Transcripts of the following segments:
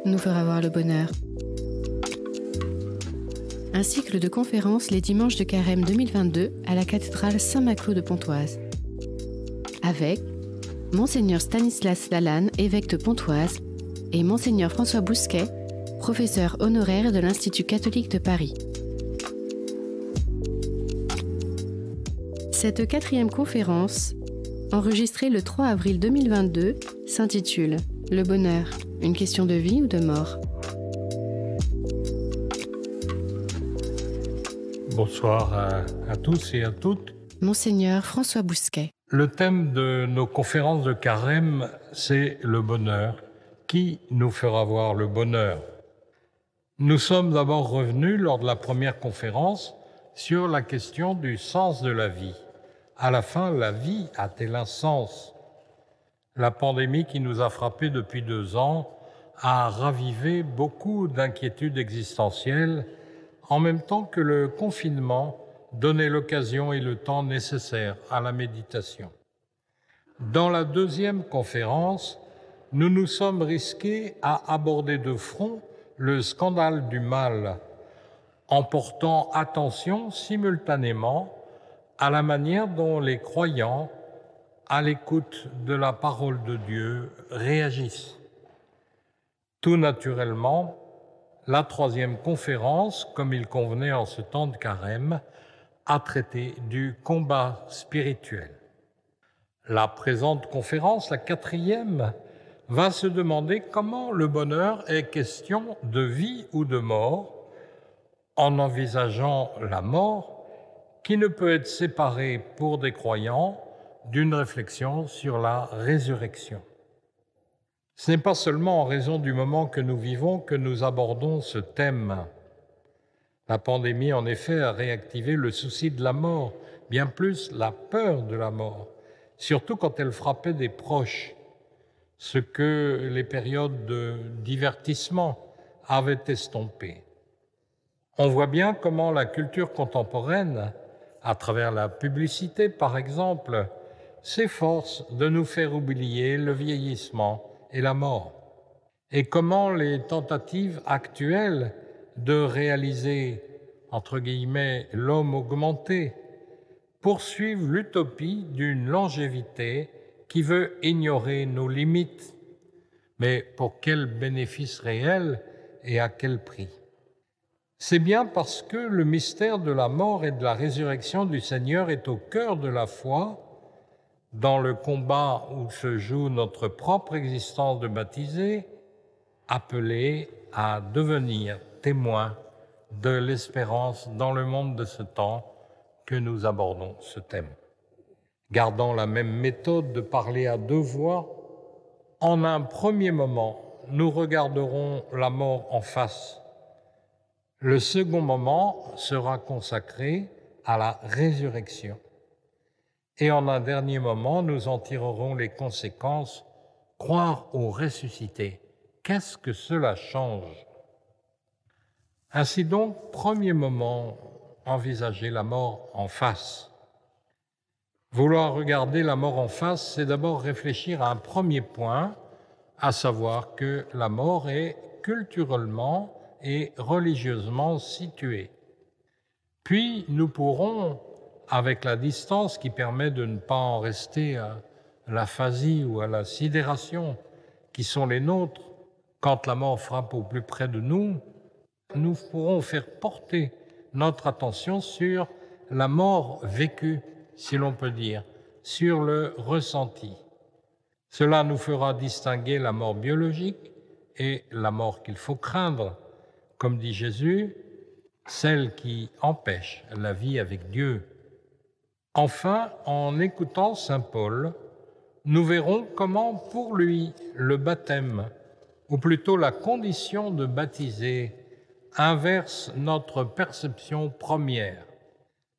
nous fera voir le bonheur. Un cycle de conférences les dimanches de Carême 2022 à la cathédrale Saint-Maclou de Pontoise. Avec Monseigneur Stanislas Lalanne, évêque de Pontoise, et Monseigneur François Bousquet, professeur honoraire de l'Institut catholique de Paris. Cette 4e conférence, enregistrée le 3 avril 2022, s'intitule « Le bonheur, une question de vie ou de mort ?» Bonsoir à tous et à toutes. Monseigneur François Bousquet. Le thème de nos conférences de Carême, c'est le bonheur. Qui nous fera voir le bonheur? Nous sommes d'abord revenus lors de la première conférence sur la question du sens de la vie. À la fin, la vie a-t-elle un sens? La pandémie qui nous a frappés depuis 2 ans a ravivé beaucoup d'inquiétudes existentielles, en même temps que le confinement donnait l'occasion et le temps nécessaires à la méditation. Dans la 2e conférence, nous nous sommes risqués à aborder de front le scandale du mal, en portant attention simultanément à la manière dont les croyants, à l'écoute de la parole de Dieu, réagissent. Tout naturellement, la 3e conférence, comme il convenait en ce temps de Carême, a traité du combat spirituel. La présente conférence, la 4e, va se demander comment le bonheur est question de vie ou de mort, en envisageant la mort qui ne peut être séparée pour des croyants d'une réflexion sur la résurrection. Ce n'est pas seulement en raison du moment que nous vivons que nous abordons ce thème. La pandémie, en effet, a réactivé le souci de la mort, bien plus la peur de la mort, surtout quand elle frappait des proches, ce que les périodes de divertissement avaient estompé. On voit bien comment la culture contemporaine, à travers la publicité par exemple, s'efforce de nous faire oublier le vieillissement et la mort, et comment les tentatives actuelles de réaliser, entre guillemets, l'homme augmenté, poursuivent l'utopie d'une longévité qui veut ignorer nos limites. Mais pour quel bénéfice réel et à quel prix? C'est bien parce que le mystère de la mort et de la résurrection du Seigneur est au cœur de la foi, dans le combat où se joue notre propre existence de baptisés, appelés à devenir témoins de l'espérance dans le monde de ce temps que nous abordons ce thème. Gardant la même méthode de parler à 2 voix, en un premier moment, nous regarderons la mort en face. Le second moment sera consacré à la résurrection. Et en un dernier moment, nous en tirerons les conséquences. Croire au ressuscité, qu'est-ce que cela change? Ainsi donc, premier moment, envisager la mort en face. Vouloir regarder la mort en face, c'est d'abord réfléchir à un premier point, à savoir que la mort est culturellement et religieusement située. Puis nous pourrons, avec la distance qui permet de ne pas en rester à l'aphasie ou à la sidération qui sont les nôtres, quand la mort frappe au plus près de nous, nous pourrons faire porter notre attention sur la mort vécue, si l'on peut dire, sur le ressenti. Cela nous fera distinguer la mort biologique et la mort qu'il faut craindre, comme dit Jésus, celle qui empêche la vie avec Dieu. Enfin, en écoutant saint Paul, nous verrons comment, pour lui, le baptême, ou plutôt la condition de baptiser, inverse notre perception première.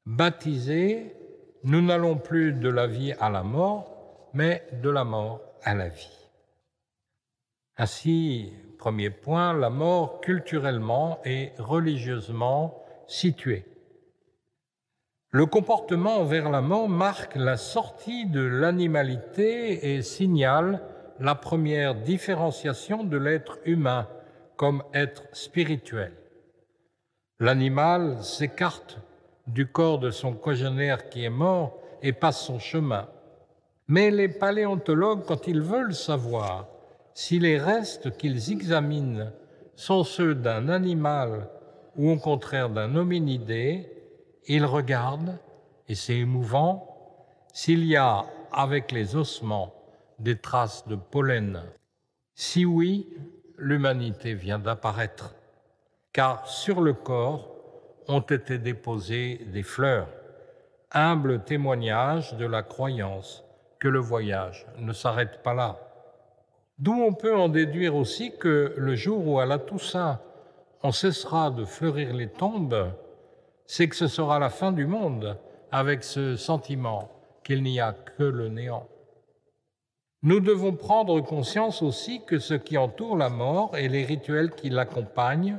Baptisés, nous n'allons plus de la vie à la mort, mais de la mort à la vie. Ainsi, premier point, la mort culturellement et religieusement située. Le comportement envers la mort marque la sortie de l'animalité et signale la première différenciation de l'être humain comme être spirituel. L'animal s'écarte du corps de son congénère qui est mort et passe son chemin. Mais les paléontologues, quand ils veulent savoir si les restes qu'ils examinent sont ceux d'un animal ou au contraire d'un hominidé, ils regardent, et c'est émouvant, s'il y a avec les ossements des traces de pollen. Si oui, l'humanité vient d'apparaître, car sur le corps ont été déposées des fleurs, humble témoignage de la croyance que le voyage ne s'arrête pas là. D'où on peut en déduire aussi que le jour où à la Toussaint on cessera de fleurir les tombes, c'est que ce sera la fin du monde, avec ce sentiment qu'il n'y a que le néant. Nous devons prendre conscience aussi que ce qui entoure la mort et les rituels qui l'accompagnent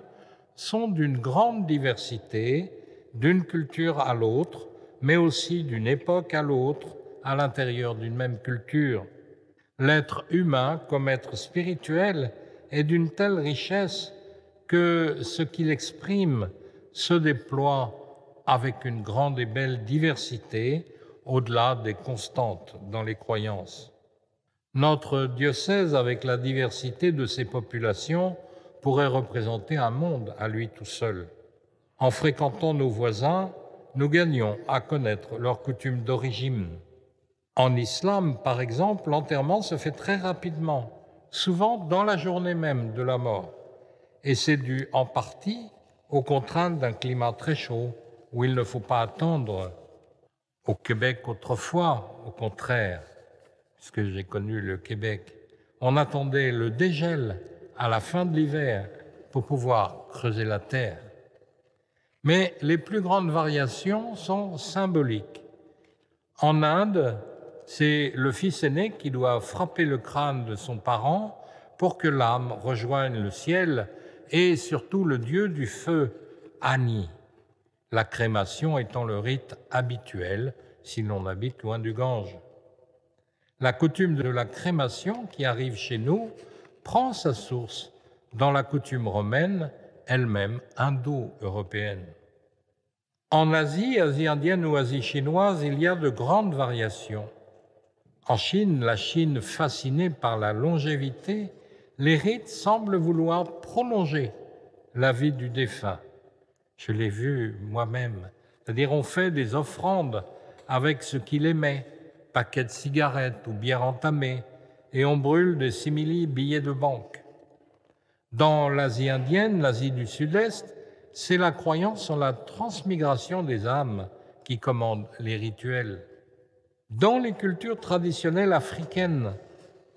sont d'une grande diversité, d'une culture à l'autre, mais aussi d'une époque à l'autre, à l'intérieur d'une même culture. L'être humain, comme être spirituel, est d'une telle richesse que ce qu'il exprime se déploie avec une grande et belle diversité, au-delà des constantes dans les croyances. Notre diocèse, avec la diversité de ses populations, pourrait représenter un monde à lui tout seul. En fréquentant nos voisins, nous gagnons à connaître leurs coutumes d'origine. En islam, par exemple, l'enterrement se fait très rapidement, souvent dans la journée même de la mort. Et c'est dû en partie aux contraintes d'un climat très chaud où il ne faut pas attendre. Au Québec, autrefois, au contraire, puisque j'ai connu le Québec, on attendait le dégel à la fin de l'hiver pour pouvoir creuser la terre. Mais les plus grandes variations sont symboliques. En Inde, c'est le fils aîné qui doit frapper le crâne de son parent pour que l'âme rejoigne le ciel et surtout le dieu du feu, Agni, la crémation étant le rite habituel si l'on habite loin du Gange. La coutume de la crémation qui arrive chez nous prend sa source dans la coutume romaine, elle-même indo-européenne. En Asie, Asie indienne ou Asie chinoise, il y a de grandes variations. En Chine, la Chine fascinée par la longévité, les rites semblent vouloir prolonger la vie du défunt. Je l'ai vu moi-même. C'est-à-dire, on fait des offrandes avec ce qu'il aimait, paquets de cigarettes ou bières entamées, et on brûle des simili-billets de banque. Dans l'Asie indienne, l'Asie du Sud-Est, c'est la croyance en la transmigration des âmes qui commande les rituels. Dans les cultures traditionnelles africaines,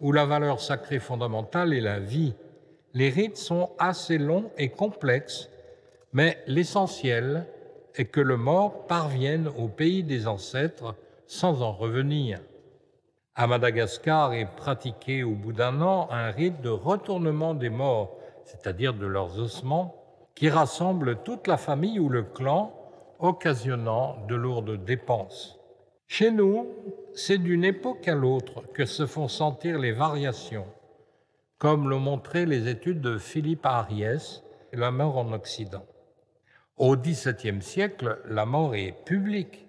où la valeur sacrée fondamentale est la vie, les rites sont assez longs et complexes, mais l'essentiel est que le mort parvienne au pays des ancêtres sans en revenir. À Madagascar est pratiqué au bout d'un an un rite de retournement des morts, c'est-à-dire de leurs ossements, qui rassemble toute la famille ou le clan, occasionnant de lourdes dépenses. Chez nous, c'est d'une époque à l'autre que se font sentir les variations, comme l'ont montré les études de Philippe Ariès et la mort en Occident. Au XVIIe siècle, la mort est publique,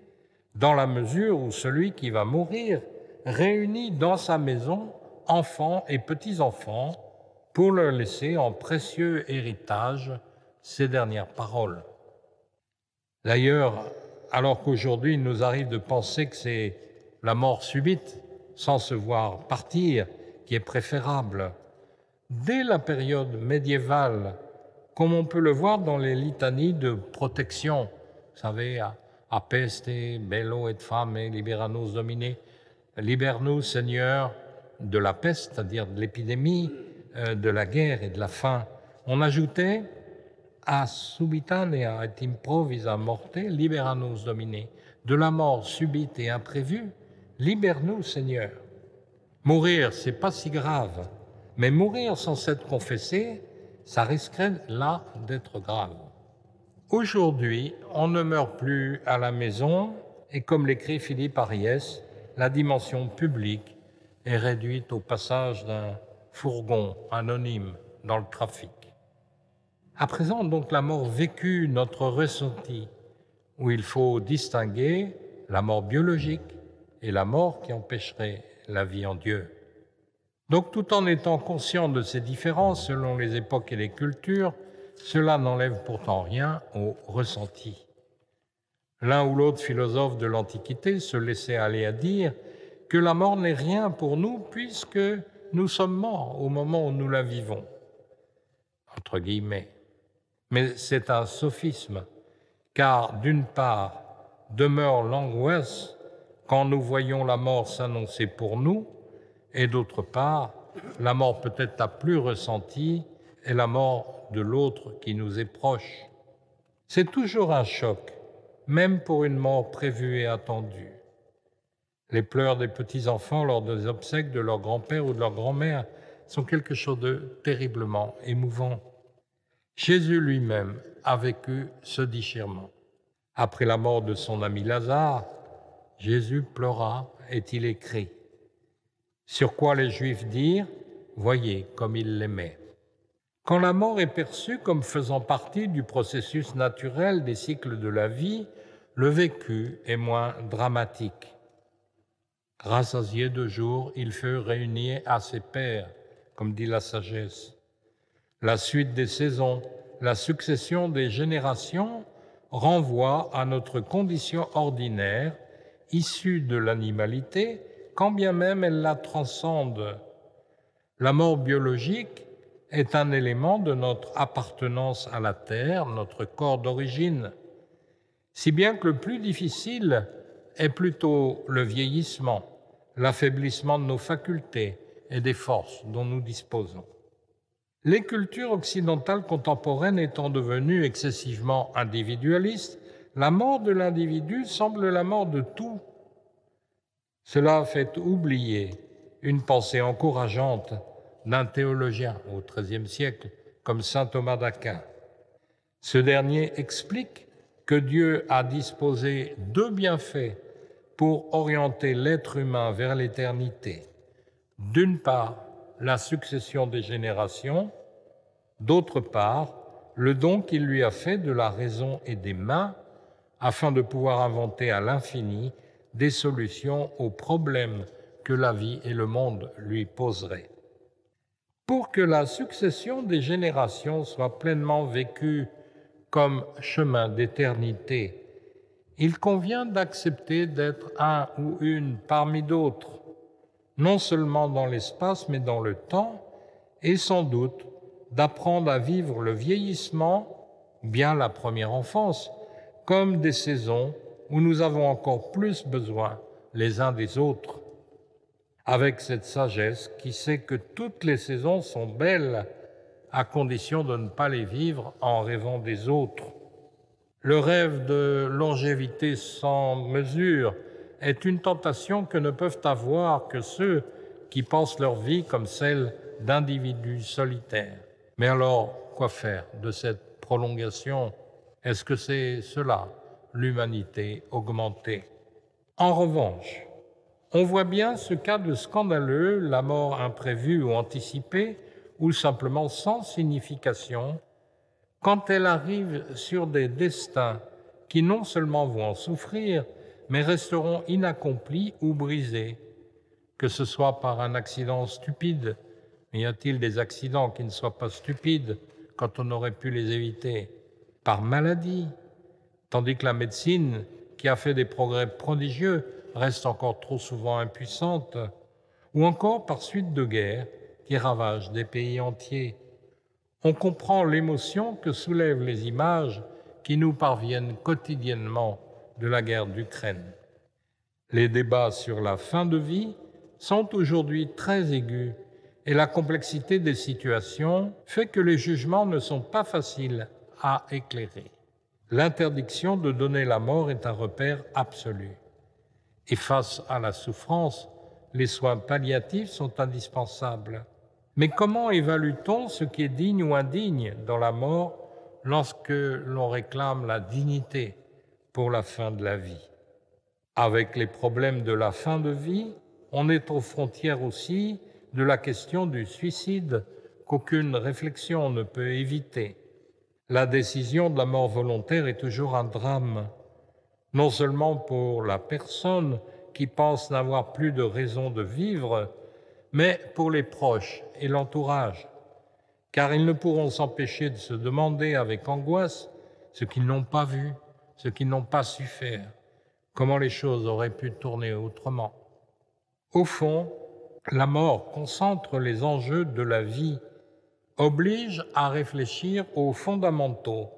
dans la mesure où celui qui va mourir réunit dans sa maison enfants et petits-enfants pour leur laisser en précieux héritage ses dernières paroles. D'ailleurs, alors qu'aujourd'hui il nous arrive de penser que c'est la mort subite, sans se voir partir, qui est préférable, dès la période médiévale, comme on peut le voir dans les litanies de protection, vous savez, a peste, bello et fame, liberanos domine, libère-nous Seigneur de la peste, c'est-à-dire de l'épidémie, de la guerre et de la faim. On ajoutait a subitanea et improvisa morte, liberanos domine, de la mort subite et imprévue, libère-nous Seigneur. Mourir, c'est pas si grave, mais mourir sans s'être confessé, ça risquerait là d'être grave. Aujourd'hui, on ne meurt plus à la maison et comme l'écrit Philippe Ariès, la dimension publique est réduite au passage d'un fourgon anonyme dans le trafic. À présent, donc, la mort vécue, notre ressenti, où il faut distinguer la mort biologique et la mort qui empêcherait la vie en Dieu. Donc, tout en étant conscient de ces différences selon les époques et les cultures, cela n'enlève pourtant rien au ressenti. L'un ou l'autre philosophe de l'Antiquité se laissait aller à dire que la mort n'est rien pour nous puisque nous sommes morts au moment où nous la vivons, entre guillemets. Mais c'est un sophisme, car d'une part demeure l'angoisse quand nous voyons la mort s'annoncer pour nous, et d'autre part, la mort peut-être la plus ressentie est la mort de l'autre qui nous est proche. C'est toujours un choc, même pour une mort prévue et attendue. Les pleurs des petits-enfants lors des obsèques de leur grand-père ou de leur grand-mère sont quelque chose de terriblement émouvant. Jésus lui-même a vécu ce déchirement. Après la mort de son ami Lazare, Jésus pleura, est-il écrit. Sur quoi les Juifs dirent « Voyez comme il l'aimait ». Quand la mort est perçue comme faisant partie du processus naturel des cycles de la vie, le vécu est moins dramatique. Rassasié de jour, il fut réuni à ses pairs, comme dit la sagesse. La suite des saisons, la succession des générations renvoie à notre condition ordinaire, issue de l'animalité, quand bien même elle la transcende. La mort biologique est un élément de notre appartenance à la terre, notre corps d'origine, si bien que le plus difficile est plutôt le vieillissement, l'affaiblissement de nos facultés et des forces dont nous disposons. Les cultures occidentales contemporaines étant devenues excessivement individualistes, la mort de l'individu semble la mort de tout. Cela fait oublier une pensée encourageante d'un théologien au XIIIe siècle comme saint Thomas d'Aquin. Ce dernier explique que Dieu a disposé deux bienfaits pour orienter l'être humain vers l'éternité. D'une part, la succession des générations, d'autre part, le don qu'il lui a fait de la raison et des mains, afin de pouvoir inventer à l'infini des solutions aux problèmes que la vie et le monde lui poseraient. Pour que la succession des générations soit pleinement vécue comme chemin d'éternité, il convient d'accepter d'être un ou une parmi d'autres, non seulement dans l'espace, mais dans le temps, et sans doute d'apprendre à vivre le vieillissement, bien la première enfance, comme des saisons où nous avons encore plus besoin les uns des autres, avec cette sagesse qui sait que toutes les saisons sont belles, à condition de ne pas les vivre en rêvant des autres. Le rêve de longévité sans mesure est une tentation que ne peuvent avoir que ceux qui pensent leur vie comme celle d'individus solitaires. Mais alors, quoi faire de cette prolongation? Est-ce que c'est cela, l'humanité augmentée? En revanche, on voit bien ce cas de scandaleux, la mort imprévue ou anticipée, ou simplement sans signification, quand elle arrive sur des destins qui non seulement vont en souffrir, mais resteront inaccomplis ou brisés, que ce soit par un accident stupide. Mais y a-t-il des accidents qui ne soient pas stupides quand on aurait pu les éviter? Par maladie, tandis que la médecine, qui a fait des progrès prodigieux, reste encore trop souvent impuissante, ou encore par suite de guerres qui ravagent des pays entiers. On comprend l'émotion que soulèvent les images qui nous parviennent quotidiennement de la guerre d'Ukraine. Les débats sur la fin de vie sont aujourd'hui très aigus et la complexité des situations fait que les jugements ne sont pas faciles à éclairer. L'interdiction de donner la mort est un repère absolu. Et face à la souffrance, les soins palliatifs sont indispensables. Mais comment évalue-t-on ce qui est digne ou indigne dans la mort lorsque l'on réclame la dignité pour la fin de la vie? Avec les problèmes de la fin de vie, on est aux frontières aussi de la question du suicide qu'aucune réflexion ne peut éviter. la décision de la mort volontaire est toujours un drame, non seulement pour la personne qui pense n'avoir plus de raison de vivre, mais pour les proches et l'entourage, car ils ne pourront s'empêcher de se demander avec angoisse ce qu'ils n'ont pas vu, ce qu'ils n'ont pas su faire, comment les choses auraient pu tourner autrement. Au fond, la mort concentre les enjeux de la vie, oblige à réfléchir aux fondamentaux,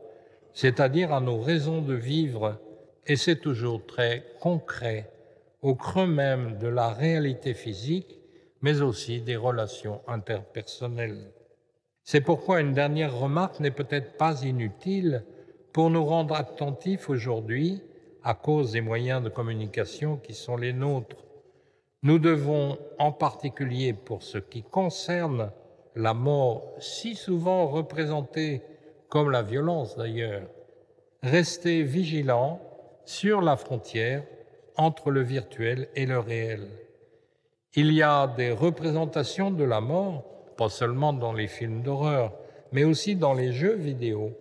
c'est-à-dire à nos raisons de vivre, et c'est toujours très concret, au creux même de la réalité physique, mais aussi des relations interpersonnelles. C'est pourquoi une dernière remarque n'est peut-être pas inutile pour nous rendre attentifs aujourd'hui, à cause des moyens de communication qui sont les nôtres. Nous devons, en particulier pour ce qui concerne la mort, si souvent représentée comme la violence d'ailleurs, rester vigilants sur la frontière entre le virtuel et le réel. Il y a des représentations de la mort, pas seulement dans les films d'horreur, mais aussi dans les jeux vidéo,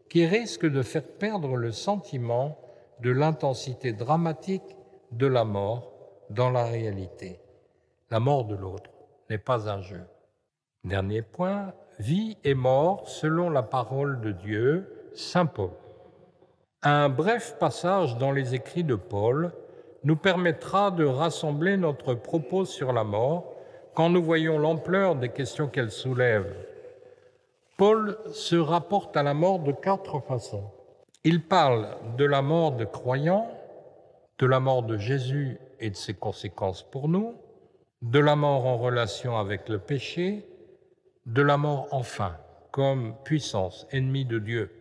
qui risquent de faire perdre le sentiment de l'intensité dramatique de la mort dans la réalité. La mort de l'autre n'est pas un jeu. Dernier point, vie et mort selon la parole de Dieu, saint Paul. Un bref passage dans les écrits de Paul nous permettra de rassembler notre propos sur la mort quand nous voyons l'ampleur des questions qu'elle soulève. Paul se rapporte à la mort de 4 façons. Il parle de la mort de croyants, de la mort de Jésus et de ses conséquences pour nous, de la mort en relation avec le péché, de la mort enfin, comme puissance ennemie de Dieu.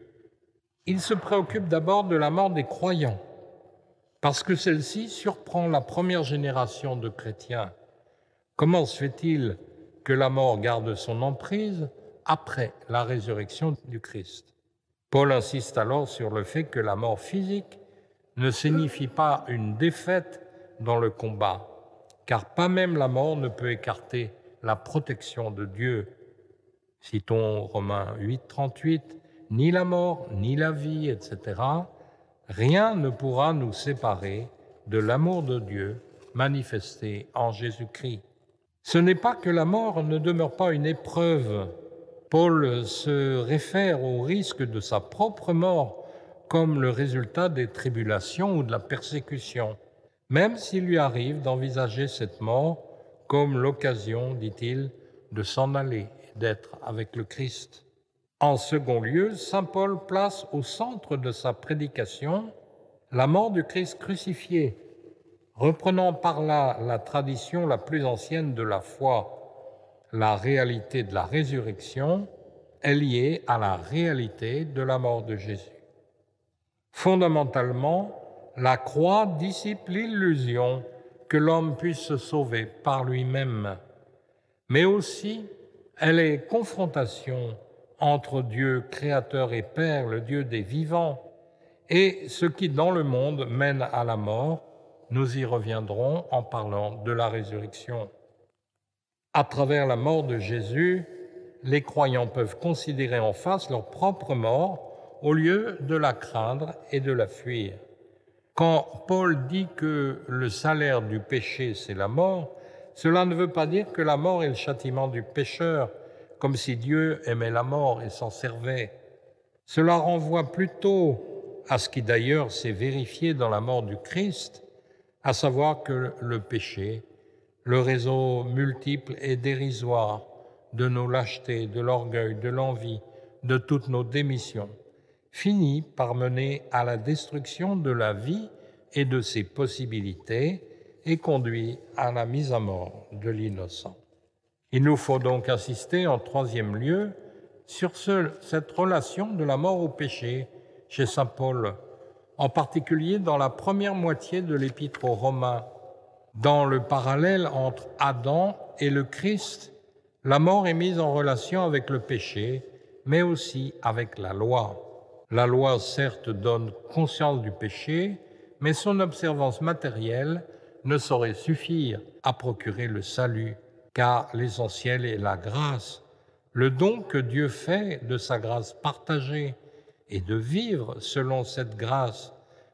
Il se préoccupe d'abord de la mort des croyants, parce que celle-ci surprend la première génération de chrétiens. Comment se fait-il que la mort garde son emprise après la résurrection du Christ? Paul insiste alors sur le fait que la mort physique ne signifie pas une défaite dans le combat, car pas même la mort ne peut écarter la protection de Dieu. Citons Romains 8, 38, « Ni la mort, ni la vie, etc. Rien ne pourra nous séparer de l'amour de Dieu manifesté en Jésus-Christ. » Ce n'est pas que la mort ne demeure pas une épreuve. Paul se réfère au risque de sa propre mort comme le résultat des tribulations ou de la persécution, même s'il lui arrive d'envisager cette mort comme l'occasion, dit-il, de s'en aller et d'être avec le Christ. En second lieu, saint Paul place au centre de sa prédication la mort du Christ crucifié, reprenant par là la tradition la plus ancienne de la foi. La réalité de la résurrection est liée à la réalité de la mort de Jésus. Fondamentalement, la croix dissipe l'illusion que l'homme puisse se sauver par lui-même, mais aussi elle est confrontation entre Dieu créateur et Père, le Dieu des vivants, et ce qui dans le monde mène à la mort. Nous y reviendrons en parlant de la résurrection. À travers la mort de Jésus, les croyants peuvent considérer en face leur propre mort au lieu de la craindre et de la fuir. Quand Paul dit que le salaire du péché, c'est la mort, cela ne veut pas dire que la mort est le châtiment du pécheur, comme si Dieu aimait la mort et s'en servait. Cela renvoie plutôt à ce qui d'ailleurs s'est vérifié dans la mort du Christ, à savoir que le péché, le réseau multiple et dérisoire de nos lâchetés, de l'orgueil, de l'envie, de toutes nos démissions, finit par mener à la destruction de la vie et de ses possibilités et conduit à la mise à mort de l'innocent. Il nous faut donc insister en troisième lieu sur cette relation de la mort au péché chez saint Paul, en particulier dans la première moitié de l'Épître aux Romains. Dans le parallèle entre Adam et le Christ, la mort est mise en relation avec le péché, mais aussi avec la loi. La loi, certes, donne conscience du péché, mais son observance matérielle ne saurait suffire à procurer le salut, car l'essentiel est la grâce, le don que Dieu fait de sa grâce partagée, et de vivre selon cette grâce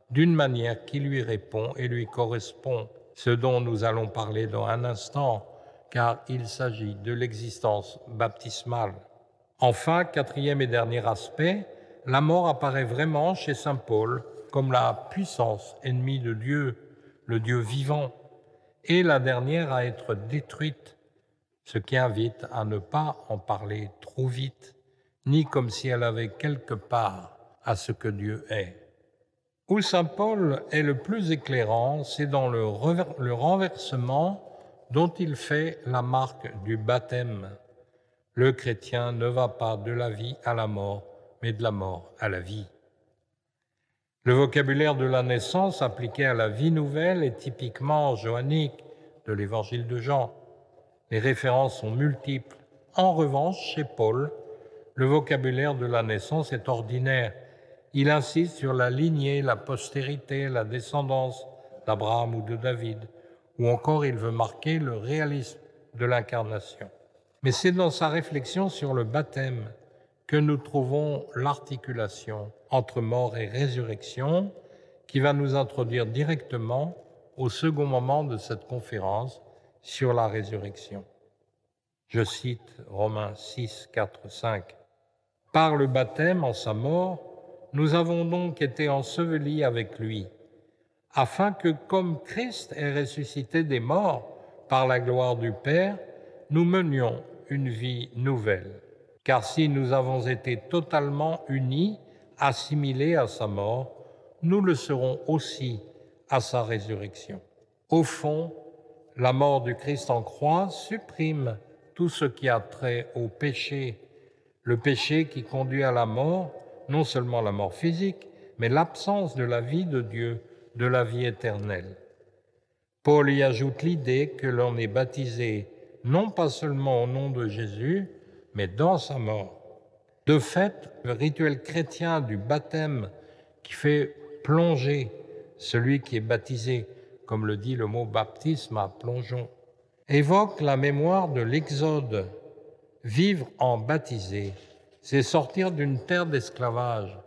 d'une manière qui lui répond et lui correspond, ce dont nous allons parler dans un instant, car il s'agit de l'existence baptismale. Enfin, quatrième et dernier aspect, la mort apparaît vraiment chez saint Paul comme la puissance ennemie de Dieu, le Dieu vivant, et la dernière à être détruite, ce qui invite à ne pas en parler trop vite, ni comme si elle avait quelque part à ce que Dieu est. Où saint Paul est le plus éclairant, c'est dans le renversement dont il fait la marque du baptême. Le chrétien ne va pas de la vie à la mort, mais de la mort à la vie. Le vocabulaire de la naissance appliqué à la vie nouvelle est typiquement johannique de l'évangile de Jean. Les références sont multiples. En revanche, chez Paul, le vocabulaire de la naissance est ordinaire. Il insiste sur la lignée, la postérité, la descendance d'Abraham ou de David, ou encore il veut marquer le réalisme de l'incarnation. Mais c'est dans sa réflexion sur le baptême que nous trouvons l'articulation entre mort et résurrection qui va nous introduire directement au second moment de cette conférence sur la résurrection. Je cite Romains 6, 4, 5. « Par le baptême en sa mort, nous avons donc été ensevelis avec lui, afin que, comme Christ est ressuscité des morts par la gloire du Père, nous menions une vie nouvelle. Car si nous avons été totalement unis, assimilés à sa mort, nous le serons aussi à sa résurrection. » Au fond, la mort du Christ en croix supprime tout ce qui a trait au péché, le péché qui conduit à la mort, non seulement la mort physique, mais l'absence de la vie de Dieu, de la vie éternelle. Paul y ajoute l'idée que l'on est baptisé non pas seulement au nom de Jésus, mais dans sa mort. De fait, le rituel chrétien du baptême qui fait plonger celui qui est baptisé, comme le dit le mot baptisme à plongeon, évoque la mémoire de l'Exode. Vivre en baptisé, c'est sortir d'une terre d'esclavage,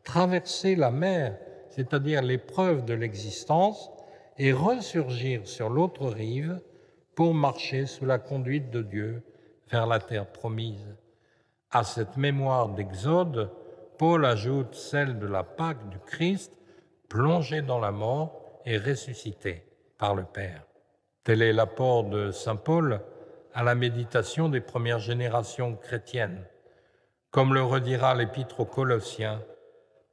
traverser la mer, c'est-à-dire l'épreuve de l'existence, et ressurgir sur l'autre rive pour marcher sous la conduite de Dieu vers la terre promise. À cette mémoire d'Exode, Paul ajoute celle de la Pâque du Christ, plongé dans la mort et ressuscité par le Père. Tel est l'apport de saint Paul à la méditation des premières générations chrétiennes. Comme le redira l'Épître aux Colossiens,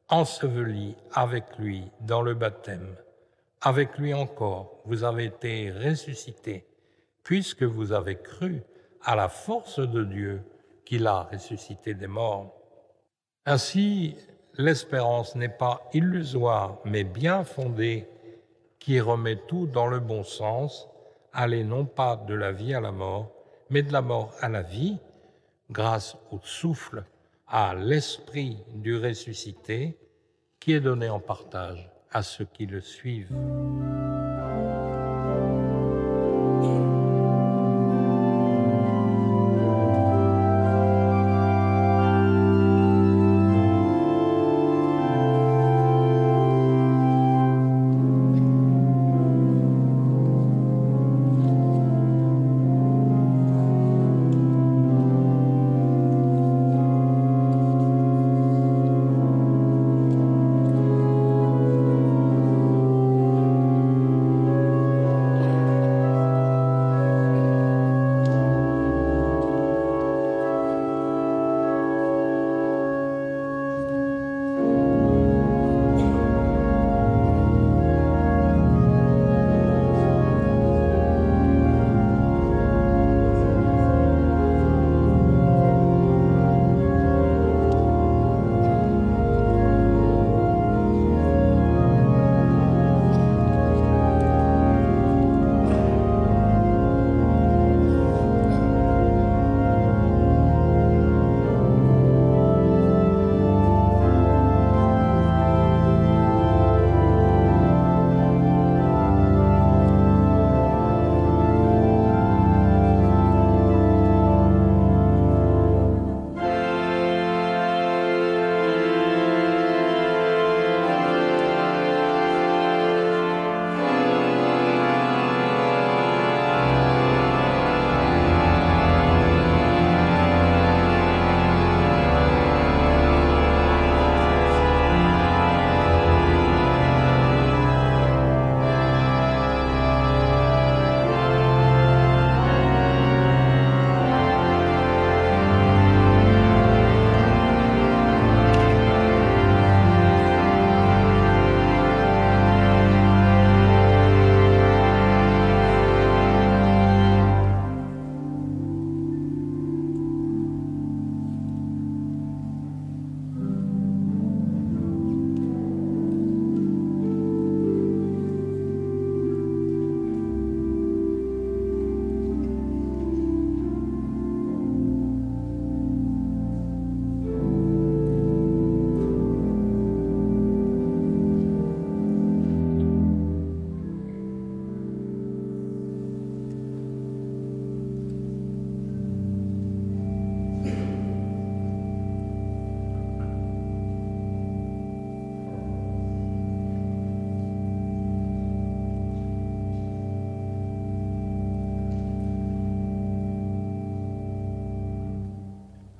enseveli avec lui dans le baptême, avec lui encore, vous avez été ressuscités, puisque vous avez cru à la force de Dieu qui l'a ressuscité des morts. Ainsi, l'espérance n'est pas illusoire, mais bien fondée, qui remet tout dans le bon sens, aller non pas de la vie à la mort, mais de la mort à la vie, grâce au souffle, à l'esprit du ressuscité, qui est donné en partage à ceux qui le suivent.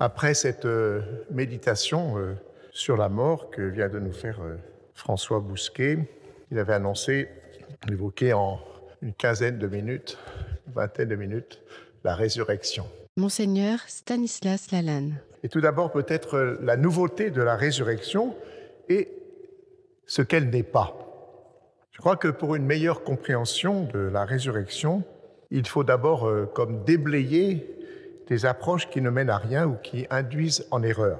Après cette méditation sur la mort que vient de nous faire François Bousquet, il avait annoncé, évoqué en une quinzaine de minutes, une vingtaine de minutes, la résurrection. Monseigneur Stanislas Lalanne. Et tout d'abord, peut-être la nouveauté de la résurrection et ce qu'elle n'est pas. Je crois que pour une meilleure compréhension de la résurrection, il faut d'abord comme déblayer des approches qui ne mènent à rien ou qui induisent en erreur.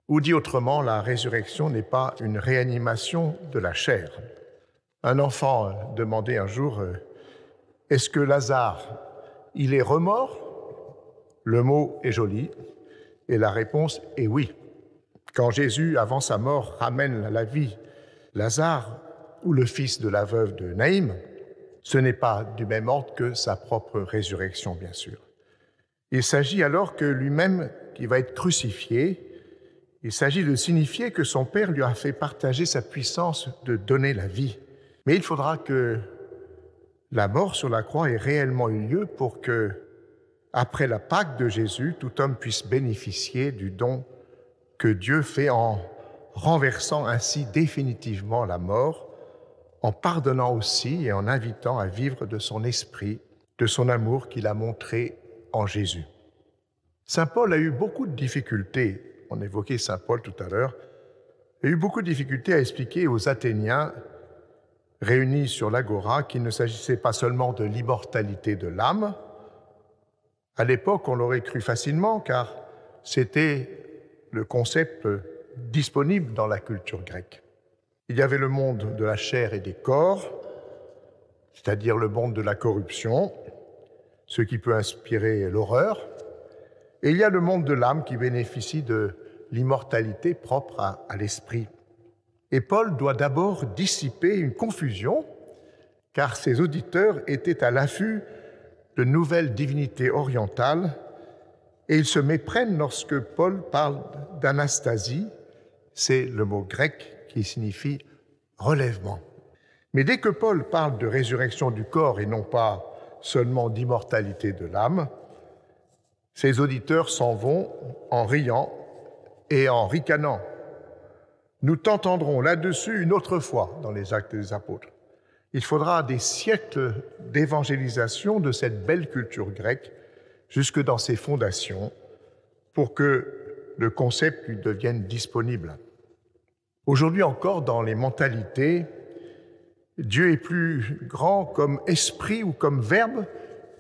Ou dit autrement, la résurrection n'est pas une réanimation de la chair. Un enfant demandait un jour « Est-ce que Lazare, il est remort ?» Le mot est joli et la réponse est oui. Quand Jésus, avant sa mort, ramène à la vie Lazare ou le fils de la veuve de Naïm, ce n'est pas du même ordre que sa propre résurrection, bien sûr. Il s'agit alors que lui-même, qui va être crucifié, il s'agit de signifier que son Père lui a fait partager sa puissance de donner la vie. Mais il faudra que la mort sur la croix ait réellement eu lieu pour que, après la Pâque de Jésus, tout homme puisse bénéficier du don que Dieu fait en renversant ainsi définitivement la mort, en pardonnant aussi et en invitant à vivre de son esprit, de son amour qu'il a montré en Jésus. Saint Paul a eu beaucoup de difficultés, on évoquait Saint Paul tout à l'heure, a eu beaucoup de difficultés à expliquer aux Athéniens réunis sur l'Agora qu'il ne s'agissait pas seulement de l'immortalité de l'âme. À l'époque, on l'aurait cru facilement, car c'était le concept disponible dans la culture grecque. Il y avait le monde de la chair et des corps, c'est-à-dire le monde de la corruption, ce qui peut inspirer l'horreur, et il y a le monde de l'âme qui bénéficie de l'immortalité propre à l'esprit. Et Paul doit d'abord dissiper une confusion, car ses auditeurs étaient à l'affût de nouvelles divinités orientales, et ils se méprennent lorsque Paul parle d'anastasie, c'est le mot grec qui signifie relèvement. Mais dès que Paul parle de résurrection du corps et non pas seulement d'immortalité de l'âme, ses auditeurs s'en vont en riant et en ricanant. Nous t'entendrons là-dessus une autre fois dans les Actes des Apôtres. Il faudra des siècles d'évangélisation de cette belle culture grecque jusque dans ses fondations pour que le concept lui devienne disponible. Aujourd'hui encore, dans les mentalités, Dieu est plus grand comme esprit ou comme verbe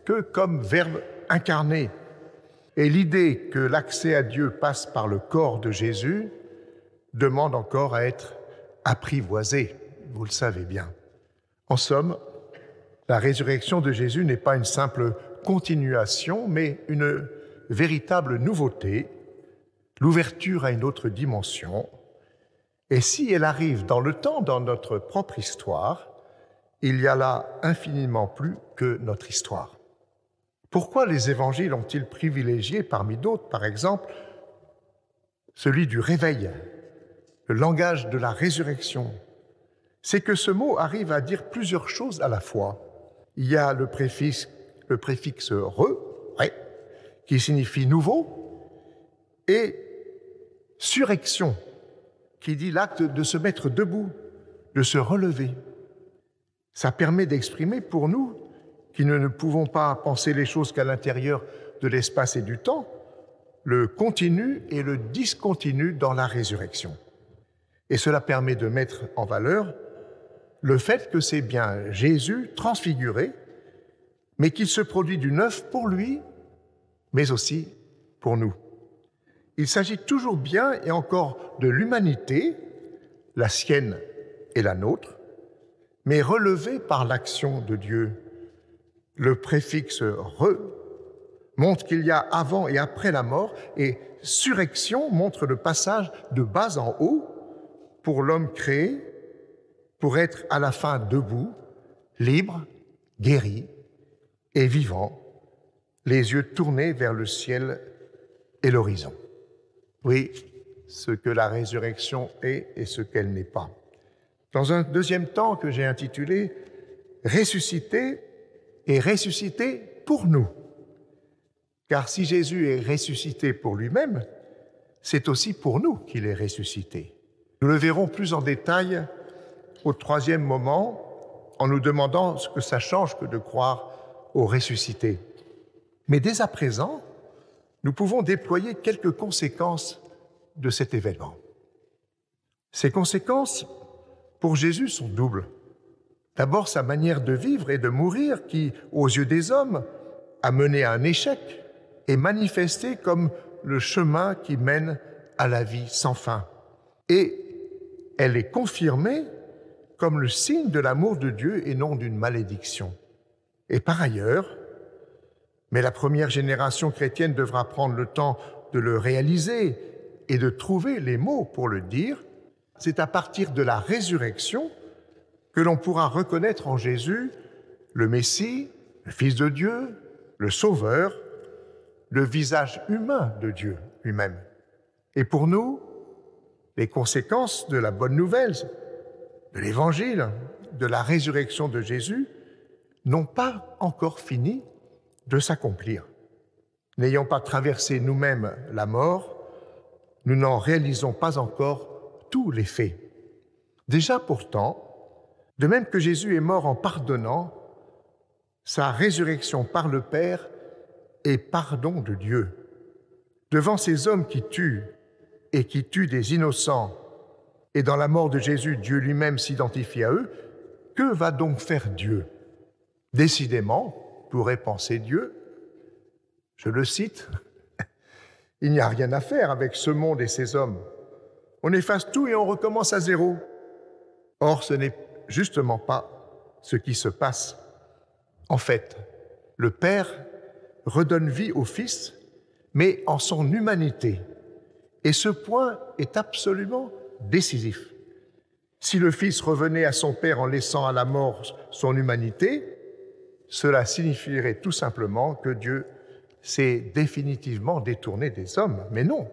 que comme verbe incarné. Et l'idée que l'accès à Dieu passe par le corps de Jésus demande encore à être apprivoisée, vous le savez bien. En somme, la résurrection de Jésus n'est pas une simple continuation, mais une véritable nouveauté, l'ouverture à une autre dimension. Et si elle arrive dans le temps, dans notre propre histoire, il y a là infiniment plus que notre histoire. Pourquoi les évangiles ont-ils privilégié parmi d'autres, par exemple, celui du réveil, le langage de la résurrection? C'est que ce mot arrive à dire plusieurs choses à la fois. Il y a le préfixe re, qui signifie nouveau, et surrection, qui dit l'acte de se mettre debout, de se relever. Ça permet d'exprimer pour nous, qui ne pouvons pas penser les choses qu'à l'intérieur de l'espace et du temps, le continu et le discontinu dans la résurrection. Et cela permet de mettre en valeur le fait que c'est bien Jésus transfiguré, mais qu'il se produit du neuf pour lui, mais aussi pour nous. Il s'agit toujours bien et encore de l'humanité, la sienne et la nôtre, mais relevée par l'action de Dieu. Le préfixe « re » montre qu'il y a avant et après la mort, et « surrection » montre le passage de bas en haut pour l'homme créé, pour être à la fin debout, libre, guéri et vivant, les yeux tournés vers le ciel et l'horizon. Oui, ce que la résurrection est et ce qu'elle n'est pas. Dans un deuxième temps que j'ai intitulé « Ressuscité et ressuscité pour nous ». Car si Jésus est ressuscité pour lui-même, c'est aussi pour nous qu'il est ressuscité. Nous le verrons plus en détail au troisième moment, en nous demandant ce que ça change que de croire au ressuscité. Mais dès à présent, nous pouvons déployer quelques conséquences de cet événement. Ces conséquences, pour Jésus, sont doubles. D'abord, sa manière de vivre et de mourir qui, aux yeux des hommes, a mené à un échec, est manifestée comme le chemin qui mène à la vie sans fin. Et elle est confirmée comme le signe de l'amour de Dieu et non d'une malédiction. Et par ailleurs, mais la première génération chrétienne devra prendre le temps de le réaliser et de trouver les mots pour le dire, c'est à partir de la résurrection que l'on pourra reconnaître en Jésus le Messie, le Fils de Dieu, le Sauveur, le visage humain de Dieu lui-même. Et pour nous, les conséquences de la bonne nouvelle, de l'Évangile, de la résurrection de Jésus, n'ont pas encore fini de s'accomplir. N'ayant pas traversé nous-mêmes la mort, nous n'en réalisons pas encore tous les faits. Déjà pourtant, de même que Jésus est mort en pardonnant, sa résurrection par le Père est pardon de Dieu. Devant ces hommes qui tuent et qui tuent des innocents, et dans la mort de Jésus, Dieu lui-même s'identifie à eux, que va donc faire Dieu? Décidément, pourrait penser Dieu, je le cite, « Il n'y a rien à faire avec ce monde et ces hommes. On efface tout et on recommence à zéro. » Or, ce n'est justement pas ce qui se passe. En fait, le Père redonne vie au Fils, mais en son humanité. Et ce point est absolument décisif. Si le Fils revenait à son Père en laissant à la mort son humanité, cela signifierait tout simplement que Dieu s'est définitivement détourné des hommes. Mais non,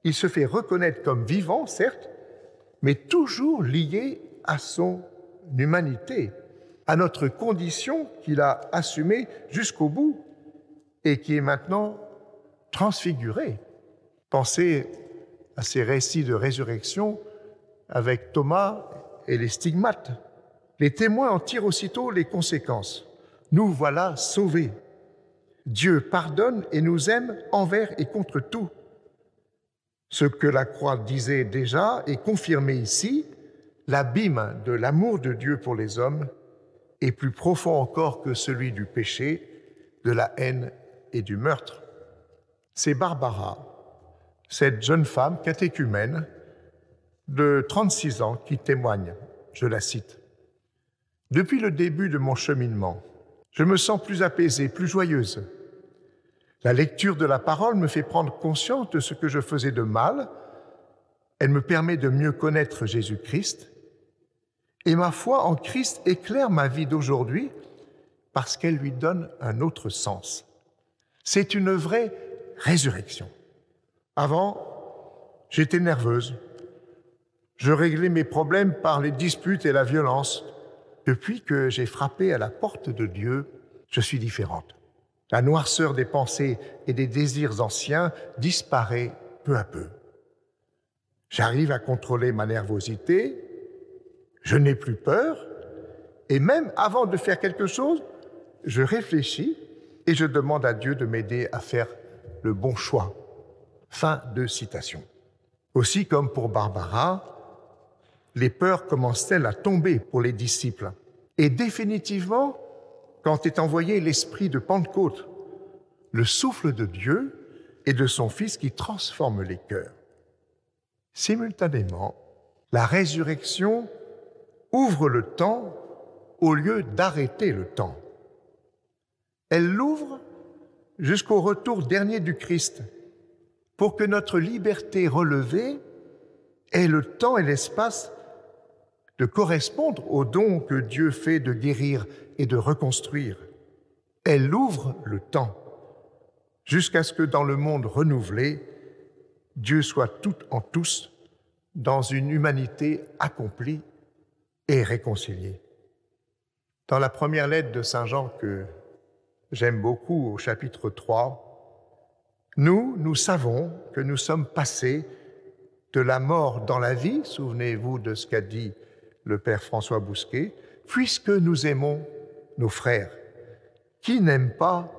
il se fait reconnaître comme vivant, certes, mais toujours lié à son humanité, à notre condition qu'il a assumée jusqu'au bout et qui est maintenant transfigurée. Pensez à ces récits de résurrection avec Thomas et les stigmates. Les témoins en tirent aussitôt les conséquences. Nous voilà sauvés. Dieu pardonne et nous aime envers et contre tout. Ce que la croix disait déjà est confirmé ici. L'abîme de l'amour de Dieu pour les hommes est plus profond encore que celui du péché, de la haine et du meurtre. C'est Barbara, cette jeune femme catéchumène de 36 ans qui témoigne, je la cite. « Depuis le début de mon cheminement, je me sens plus apaisée, plus joyeuse. La lecture de la parole me fait prendre conscience de ce que je faisais de mal. Elle me permet de mieux connaître Jésus-Christ. Et ma foi en Christ éclaire ma vie d'aujourd'hui parce qu'elle lui donne un autre sens. C'est une vraie résurrection. Avant, j'étais nerveuse. Je réglais mes problèmes par les disputes et la violence. Depuis que j'ai frappé à la porte de Dieu, je suis différente. La noirceur des pensées et des désirs anciens disparaît peu à peu. J'arrive à contrôler ma nervosité, je n'ai plus peur, et même avant de faire quelque chose, je réfléchis et je demande à Dieu de m'aider à faire le bon choix. » Fin de citation. Aussi, comme pour Barbara, les peurs commencent-elles à tomber pour les disciples. Et définitivement, quand est envoyé l'esprit de Pentecôte, le souffle de Dieu et de son Fils qui transforme les cœurs. Simultanément, la résurrection ouvre le temps au lieu d'arrêter le temps. Elle l'ouvre jusqu'au retour dernier du Christ, pour que notre liberté relevée ait le temps et l'espace de correspondre au don que Dieu fait de guérir et de reconstruire. Elle ouvre le temps jusqu'à ce que dans le monde renouvelé, Dieu soit tout en tous dans une humanité accomplie et réconciliée. Dans la première lettre de Saint Jean que j'aime beaucoup, au chapitre 3, Nous savons que nous sommes passés de la mort dans la vie, souvenez-vous de ce qu'a dit le Père François Bousquet, puisque nous aimons nos frères. Qui n'aime pas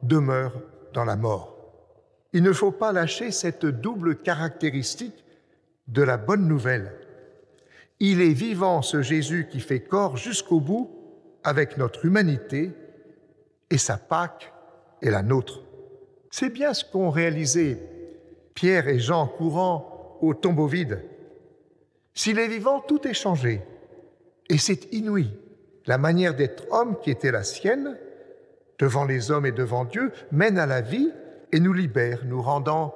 demeure dans la mort. Il ne faut pas lâcher cette double caractéristique de la bonne nouvelle. Il est vivant, ce Jésus qui fait corps jusqu'au bout avec notre humanité, et sa Pâque est la nôtre. C'est bien ce qu'ont réalisé Pierre et Jean courant au tombeau vide. S'il est vivant, tout est changé. Et c'est inouï. La manière d'être homme qui était la sienne, devant les hommes et devant Dieu, mène à la vie et nous libère, nous rendant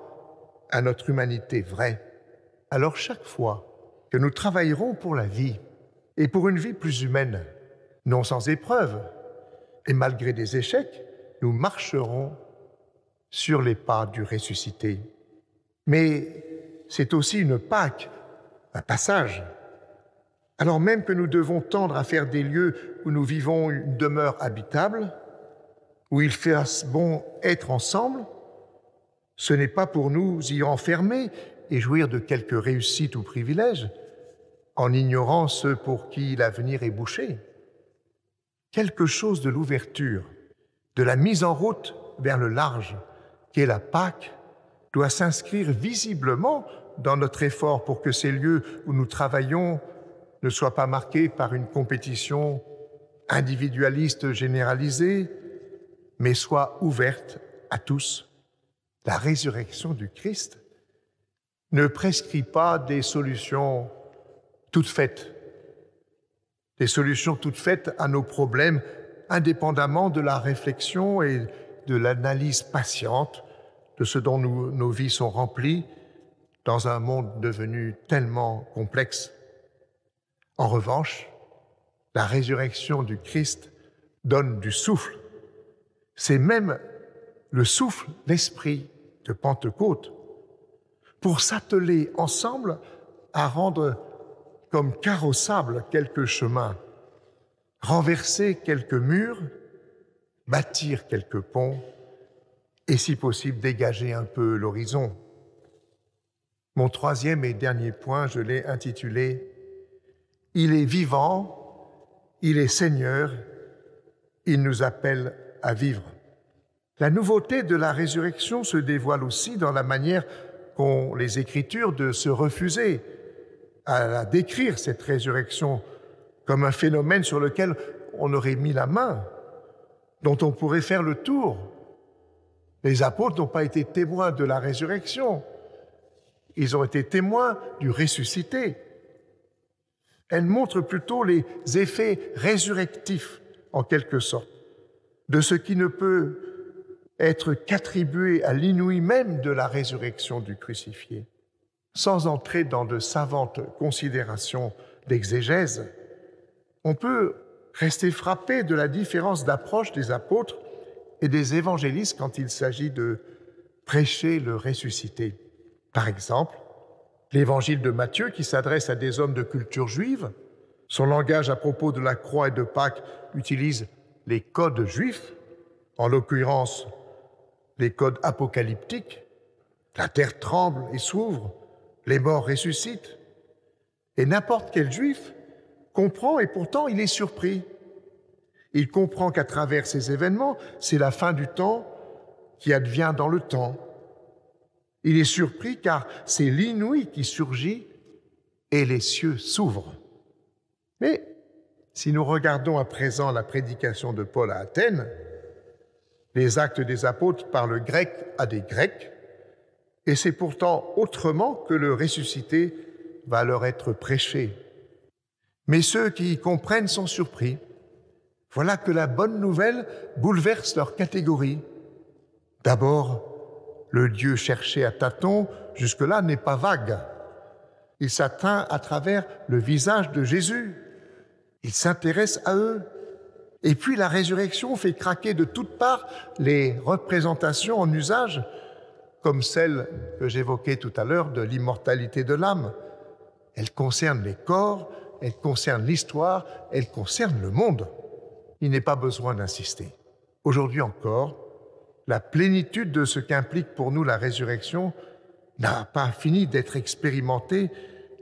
à notre humanité vraie. Alors chaque fois que nous travaillerons pour la vie et pour une vie plus humaine, non sans épreuve, et malgré des échecs, nous marcherons sur les pas du ressuscité. Mais c'est aussi une Pâque, un passage. Alors même que nous devons tendre à faire des lieux où nous vivons une demeure habitable, où il fasse bon être ensemble, ce n'est pas pour nous y enfermer et jouir de quelques réussites ou privilèges, en ignorant ceux pour qui l'avenir est bouché. Quelque chose de l'ouverture, de la mise en route vers le large, qu'est la Pâque, doit s'inscrire visiblement dans notre effort pour que ces lieux où nous travaillons ne soient pas marqués par une compétition individualiste généralisée, mais soient ouvertes à tous. La résurrection du Christ ne prescrit pas des solutions toutes faites, à nos problèmes, indépendamment de la réflexion et de l'analyse patiente de ce dont nos vies sont remplies dans un monde devenu tellement complexe. En revanche, la résurrection du Christ donne du souffle. C'est même le souffle, l'esprit de Pentecôte, pour s'atteler ensemble à rendre comme carrossable quelques chemins, renverser quelques murs, bâtir quelques ponts et, si possible, dégager un peu l'horizon. Mon troisième et dernier point, je l'ai intitulé « Il est vivant, il est Seigneur, il nous appelle à vivre ». La nouveauté de la résurrection se dévoile aussi dans la manière qu'ont les Écritures de se refuser à décrire cette résurrection comme un phénomène sur lequel on aurait mis la main, dont on pourrait faire le tour. Les apôtres n'ont pas été témoins de la résurrection, ils ont été témoins du ressuscité. Elle montre plutôt les effets résurrectifs, en quelque sorte, de ce qui ne peut être qu'attribué à l'inouï même de la résurrection du crucifié. Sans entrer dans de savantes considérations d'exégèse, on peut rester frappé de la différence d'approche des apôtres et des évangélistes quand il s'agit de prêcher le ressuscité. Par exemple, l'évangile de Matthieu, qui s'adresse à des hommes de culture juive, son langage à propos de la croix et de Pâques utilise les codes juifs, en l'occurrence les codes apocalyptiques. La terre tremble et s'ouvre, les morts ressuscitent. Et n'importe quel juif comprend, et pourtant il est surpris. Il comprend qu'à travers ces événements, c'est la fin du temps qui advient dans le temps. Il est surpris car c'est l'inouï qui surgit et les cieux s'ouvrent. Mais si nous regardons à présent la prédication de Paul à Athènes, les actes des apôtres parlent grec à des Grecs, et c'est pourtant autrement que le ressuscité va leur être prêché. Mais ceux qui y comprennent sont surpris. Voilà que la bonne nouvelle bouleverse leur catégorie. D'abord, le Dieu cherché à tâtons, jusque-là, n'est pas vague. Il s'atteint à travers le visage de Jésus. Il s'intéresse à eux. Et puis la résurrection fait craquer de toutes parts les représentations en usage, comme celle que j'évoquais tout à l'heure de l'immortalité de l'âme. Elle concerne les corps, elle concerne l'histoire, elle concerne le monde. Il n'est pas besoin d'insister. Aujourd'hui encore, La plénitude de ce qu'implique pour nous la résurrection n'a pas fini d'être expérimentée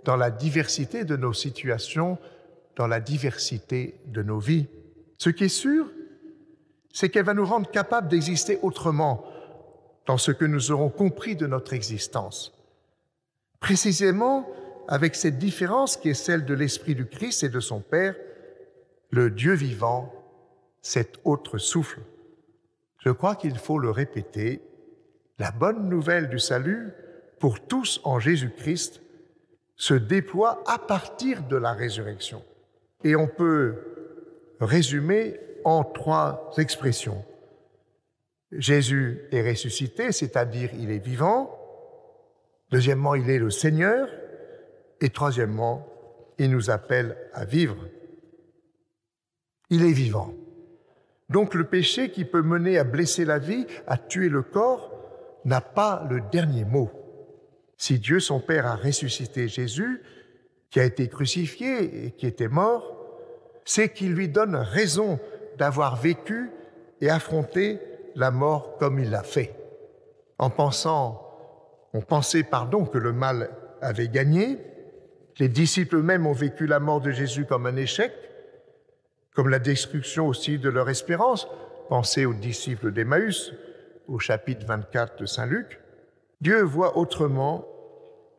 dans la diversité de nos situations, dans la diversité de nos vies. Ce qui est sûr, c'est qu'elle va nous rendre capables d'exister autrement dans ce que nous aurons compris de notre existence. Précisément avec cette différence qui est celle de l'Esprit du Christ et de son Père, le Dieu vivant, cet autre souffle. Je crois qu'il faut le répéter, la bonne nouvelle du salut pour tous en Jésus-Christ se déploie à partir de la résurrection. Et on peut résumer en 3 expressions. Jésus est ressuscité, c'est-à-dire il est vivant. Deuxièmement, il est le Seigneur. Et troisièmement, il nous appelle à vivre. Il est vivant. Donc le péché qui peut mener à blesser la vie, à tuer le corps, n'a pas le dernier mot. Si Dieu, son Père, a ressuscité Jésus, qui a été crucifié et qui était mort, c'est qu'il lui donne raison d'avoir vécu et affronté la mort comme il l'a fait. On pensait que le mal avait gagné. Les disciples eux-mêmes ont vécu la mort de Jésus comme un échec, comme la destruction aussi de leur espérance. Pensez aux disciples d'Emmaüs, au chapitre 24 de Saint Luc. Dieu voit autrement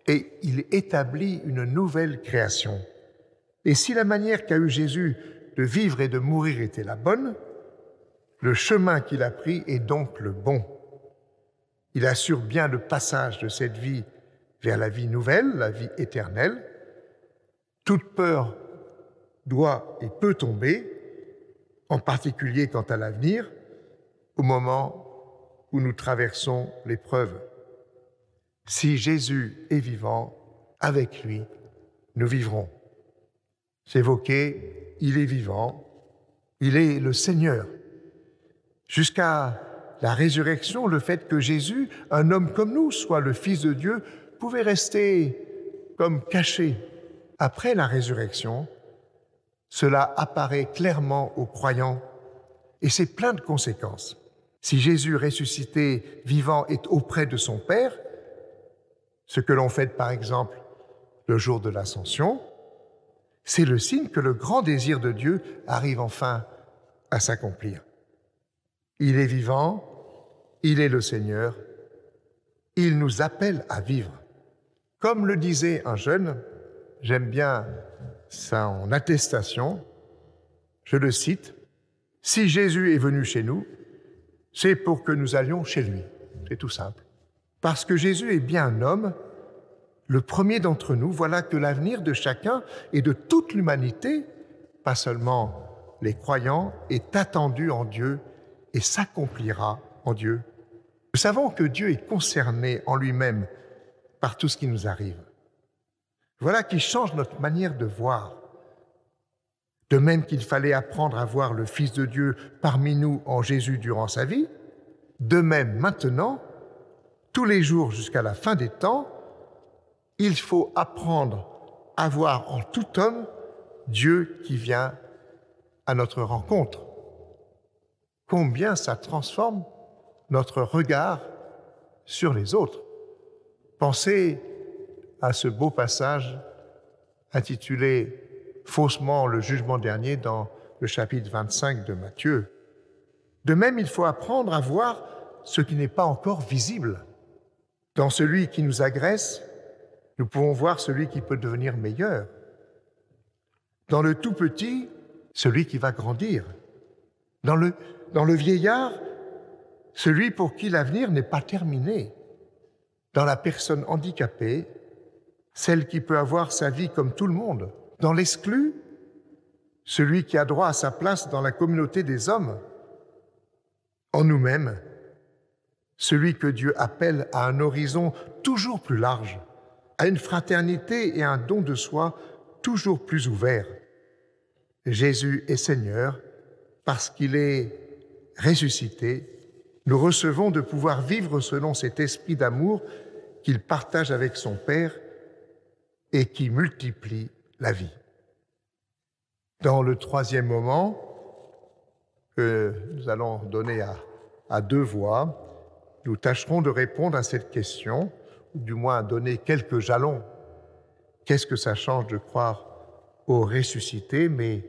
et il établit une nouvelle création. Et si la manière qu'a eue Jésus de vivre et de mourir était la bonne, le chemin qu'il a pris est donc le bon. Il assure bien le passage de cette vie vers la vie nouvelle, la vie éternelle. Toute peur doit et peut tomber, en particulier quant à l'avenir, au moment où nous traversons l'épreuve. Si Jésus est vivant, avec lui, nous vivrons. J'évoquais, il est vivant, il est le Seigneur. Jusqu'à la résurrection, le fait que Jésus, un homme comme nous, soit le Fils de Dieu, pouvait rester comme caché. Après la résurrection, cela apparaît clairement aux croyants et c'est plein de conséquences. Si Jésus ressuscité vivant est auprès de son Père, ce que l'on fait par exemple le jour de l'Ascension, c'est le signe que le grand désir de Dieu arrive enfin à s'accomplir. Il est vivant, il est le Seigneur, il nous appelle à vivre. Comme le disait un jeune, j'aime bien son attestation, je le cite, « Si Jésus est venu chez nous, c'est pour que nous allions chez lui. » C'est tout simple. Parce que Jésus est bien un homme, le premier d'entre nous, voilà que l'avenir de chacun et de toute l'humanité, pas seulement les croyants, est attendu en Dieu et s'accomplira en Dieu. Nous savons que Dieu est concerné en lui-même par tout ce qui nous arrive. Voilà qui change notre manière de voir. De même qu'il fallait apprendre à voir le Fils de Dieu parmi nous en Jésus durant sa vie, de même maintenant, tous les jours jusqu'à la fin des temps, il faut apprendre à voir en tout homme Dieu qui vient à notre rencontre. Combien ça transforme notre regard sur les autres. Pensez à ce beau passage intitulé faussement le jugement dernier dans le chapitre 25 de Matthieu. De même, il faut apprendre à voir ce qui n'est pas encore visible. Dans celui qui nous agresse, nous pouvons voir celui qui peut devenir meilleur. Dans le tout petit, celui qui va grandir. Dans le vieillard, celui pour qui l'avenir n'est pas terminé. Dans la personne handicapée, celle qui peut avoir sa vie comme tout le monde. Dans l'exclu, celui qui a droit à sa place dans la communauté des hommes. En nous-mêmes, celui que Dieu appelle à un horizon toujours plus large, à une fraternité et un don de soi toujours plus ouvert. Jésus est Seigneur parce qu'il est ressuscité. Nous recevons de pouvoir vivre selon cet esprit d'amour qu'il partage avec son Père et qui multiplie la vie. Dans le troisième moment que nous allons donner à deux voix. Nous tâcherons de répondre à cette question, ou du moins à donner quelques jalons. Qu'est-ce que ça change de croire au ressuscité? Mais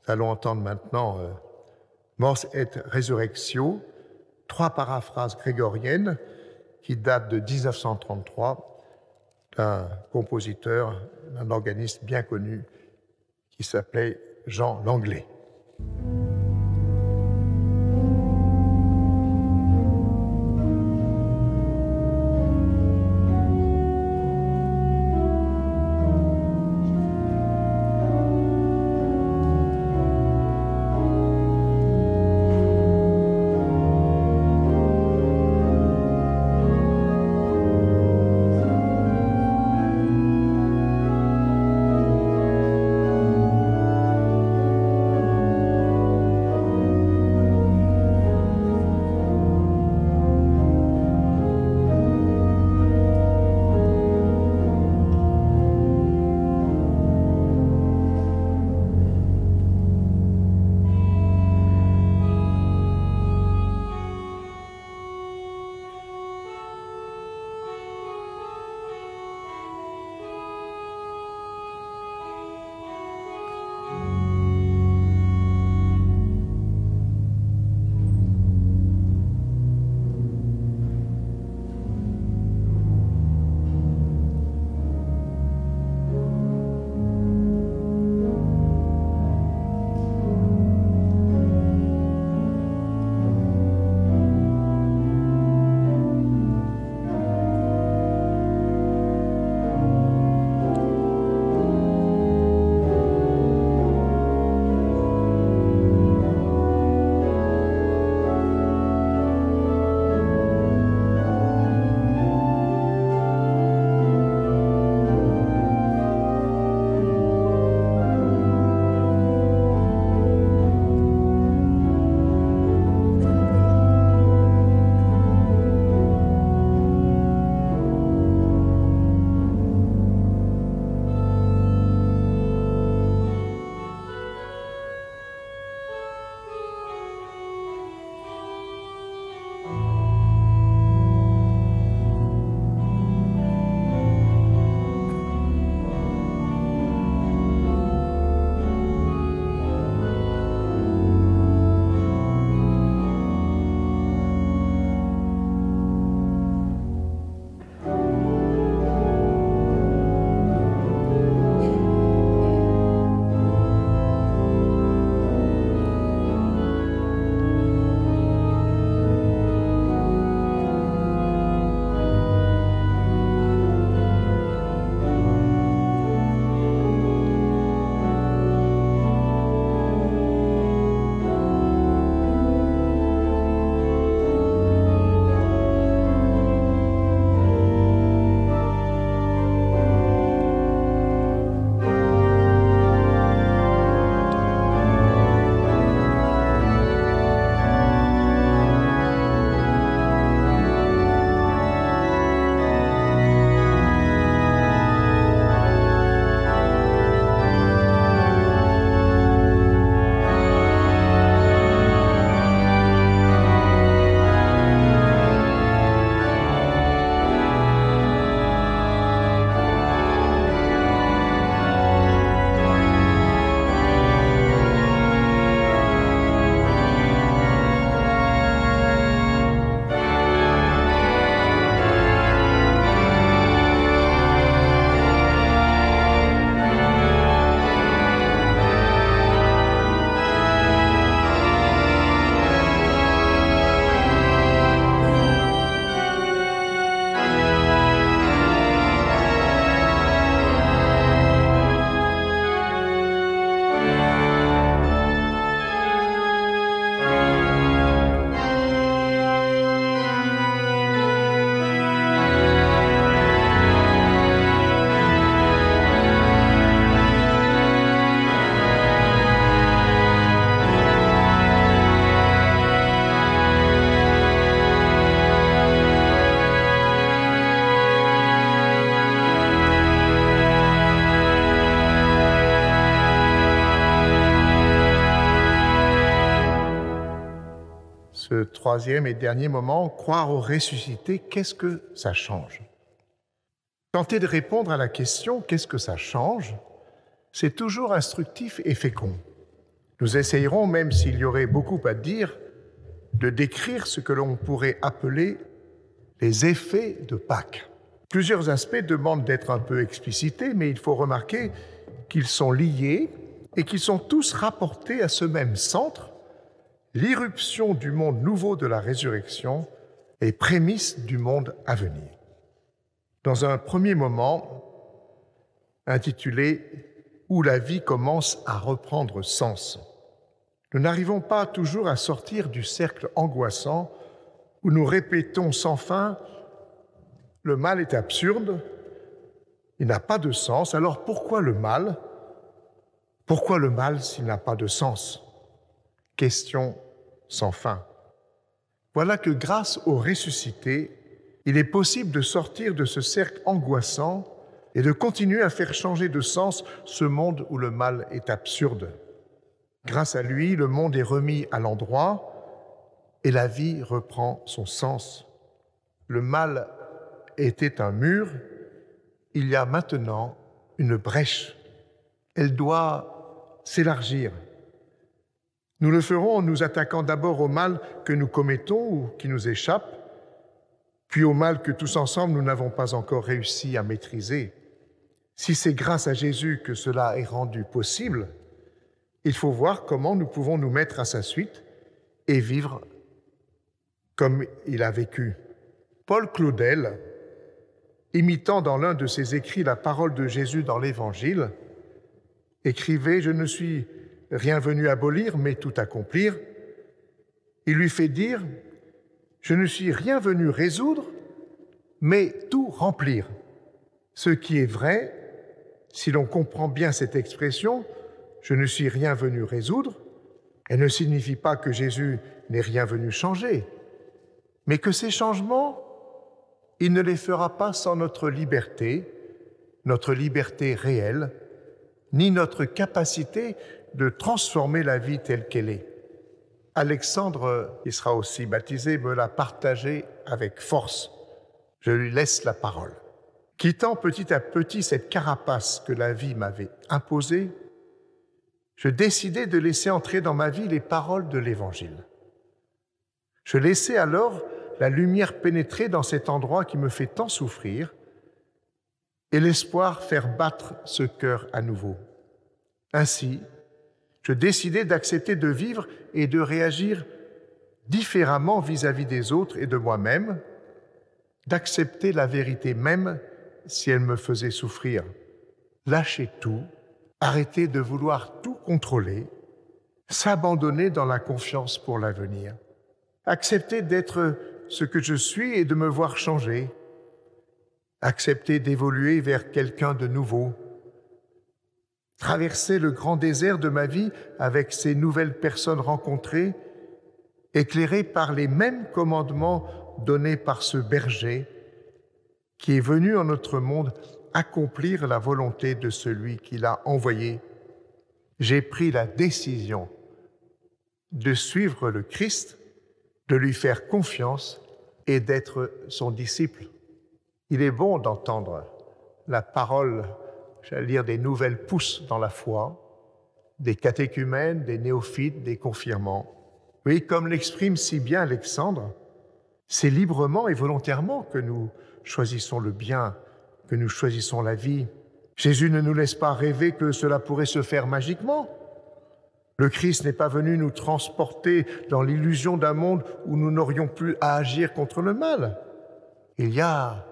nous allons entendre maintenant Mors et Resurrectio, 3 paraphrases grégoriennes qui datent de 1933 d'un compositeur, d'un organiste bien connu qui s'appelait Jean Langlais. ce troisième et dernier moment, croire au ressuscité, qu'est-ce que ça change? Tenter de répondre à la question « qu'est-ce que ça change ?» c'est toujours instructif et fécond. Nous essayerons, même s'il y aurait beaucoup à dire, de décrire ce que l'on pourrait appeler les effets de Pâques. Plusieurs aspects demandent d'être un peu explicités, mais il faut remarquer qu'ils sont liés et qu'ils sont tous rapportés à ce même centre, l'irruption du monde nouveau de la résurrection et prémisse du monde à venir. Dans un premier moment, intitulé « Où la vie commence à reprendre sens », nous n'arrivons pas toujours à sortir du cercle angoissant où nous répétons sans fin « Le mal est absurde, il n'a pas de sens, alors pourquoi le mal ? Pourquoi le mal s'il n'a pas de sens ?» Question sans fin. Voilà que grâce au ressuscité, il est possible de sortir de ce cercle angoissant et de continuer à faire changer de sens ce monde où le mal est absurde. Grâce à lui, le monde est remis à l'endroit et la vie reprend son sens. Le mal était un mur, il y a maintenant une brèche. Elle doit s'élargir. Nous le ferons en nous attaquant d'abord au mal que nous commettons ou qui nous échappe, puis au mal que tous ensemble nous n'avons pas encore réussi à maîtriser. Si c'est grâce à Jésus que cela est rendu possible, il faut voir comment nous pouvons nous mettre à sa suite et vivre comme il a vécu. Paul Claudel, imitant dans l'un de ses écrits la parole de Jésus dans l'Évangile, écrivait « Je ne suis rien venu abolir, mais tout accomplir ». Il lui fait dire « Je ne suis rien venu résoudre, mais tout remplir ». Ce qui est vrai, si l'on comprend bien cette expression, je ne suis rien venu résoudre, elle ne signifie pas que Jésus n'est rien venu changer, mais que ces changements, il ne les fera pas sans notre liberté réelle, ni notre capacité de transformer la vie telle qu'elle est. Alexandre, qui sera aussi baptisé, me l'a partagé avec force. Je lui laisse la parole. Quittant petit à petit cette carapace que la vie m'avait imposée, je décidai de laisser entrer dans ma vie les paroles de l'Évangile. Je laissai alors la lumière pénétrer dans cet endroit qui me fait tant souffrir et l'espoir faire battre ce cœur à nouveau. Ainsi, je décidai d'accepter de vivre et de réagir différemment vis-à-vis des autres et de moi-même, d'accepter la vérité même si elle me faisait souffrir. Lâcher tout, arrêter de vouloir tout contrôler, s'abandonner dans la confiance pour l'avenir. Accepter d'être ce que je suis et de me voir changer. Accepter d'évoluer vers quelqu'un de nouveau. Traverser le grand désert de ma vie avec ces nouvelles personnes rencontrées, éclairées par les mêmes commandements donnés par ce berger qui est venu en notre monde accomplir la volonté de celui qui l'a envoyé. J'ai pris la décision de suivre le Christ, de lui faire confiance et d'être son disciple. Il est bon d'entendre la parole, j'allais dire, des nouvelles pousses dans la foi, des catéchumènes, des néophytes, des confirmants. Oui, comme l'exprime si bien Alexandre, c'est librement et volontairement que nous choisissons le bien, que nous choisissons la vie. Jésus ne nous laisse pas rêver que cela pourrait se faire magiquement. Le Christ n'est pas venu nous transporter dans l'illusion d'un monde où nous n'aurions plus à agir contre le mal. Il y a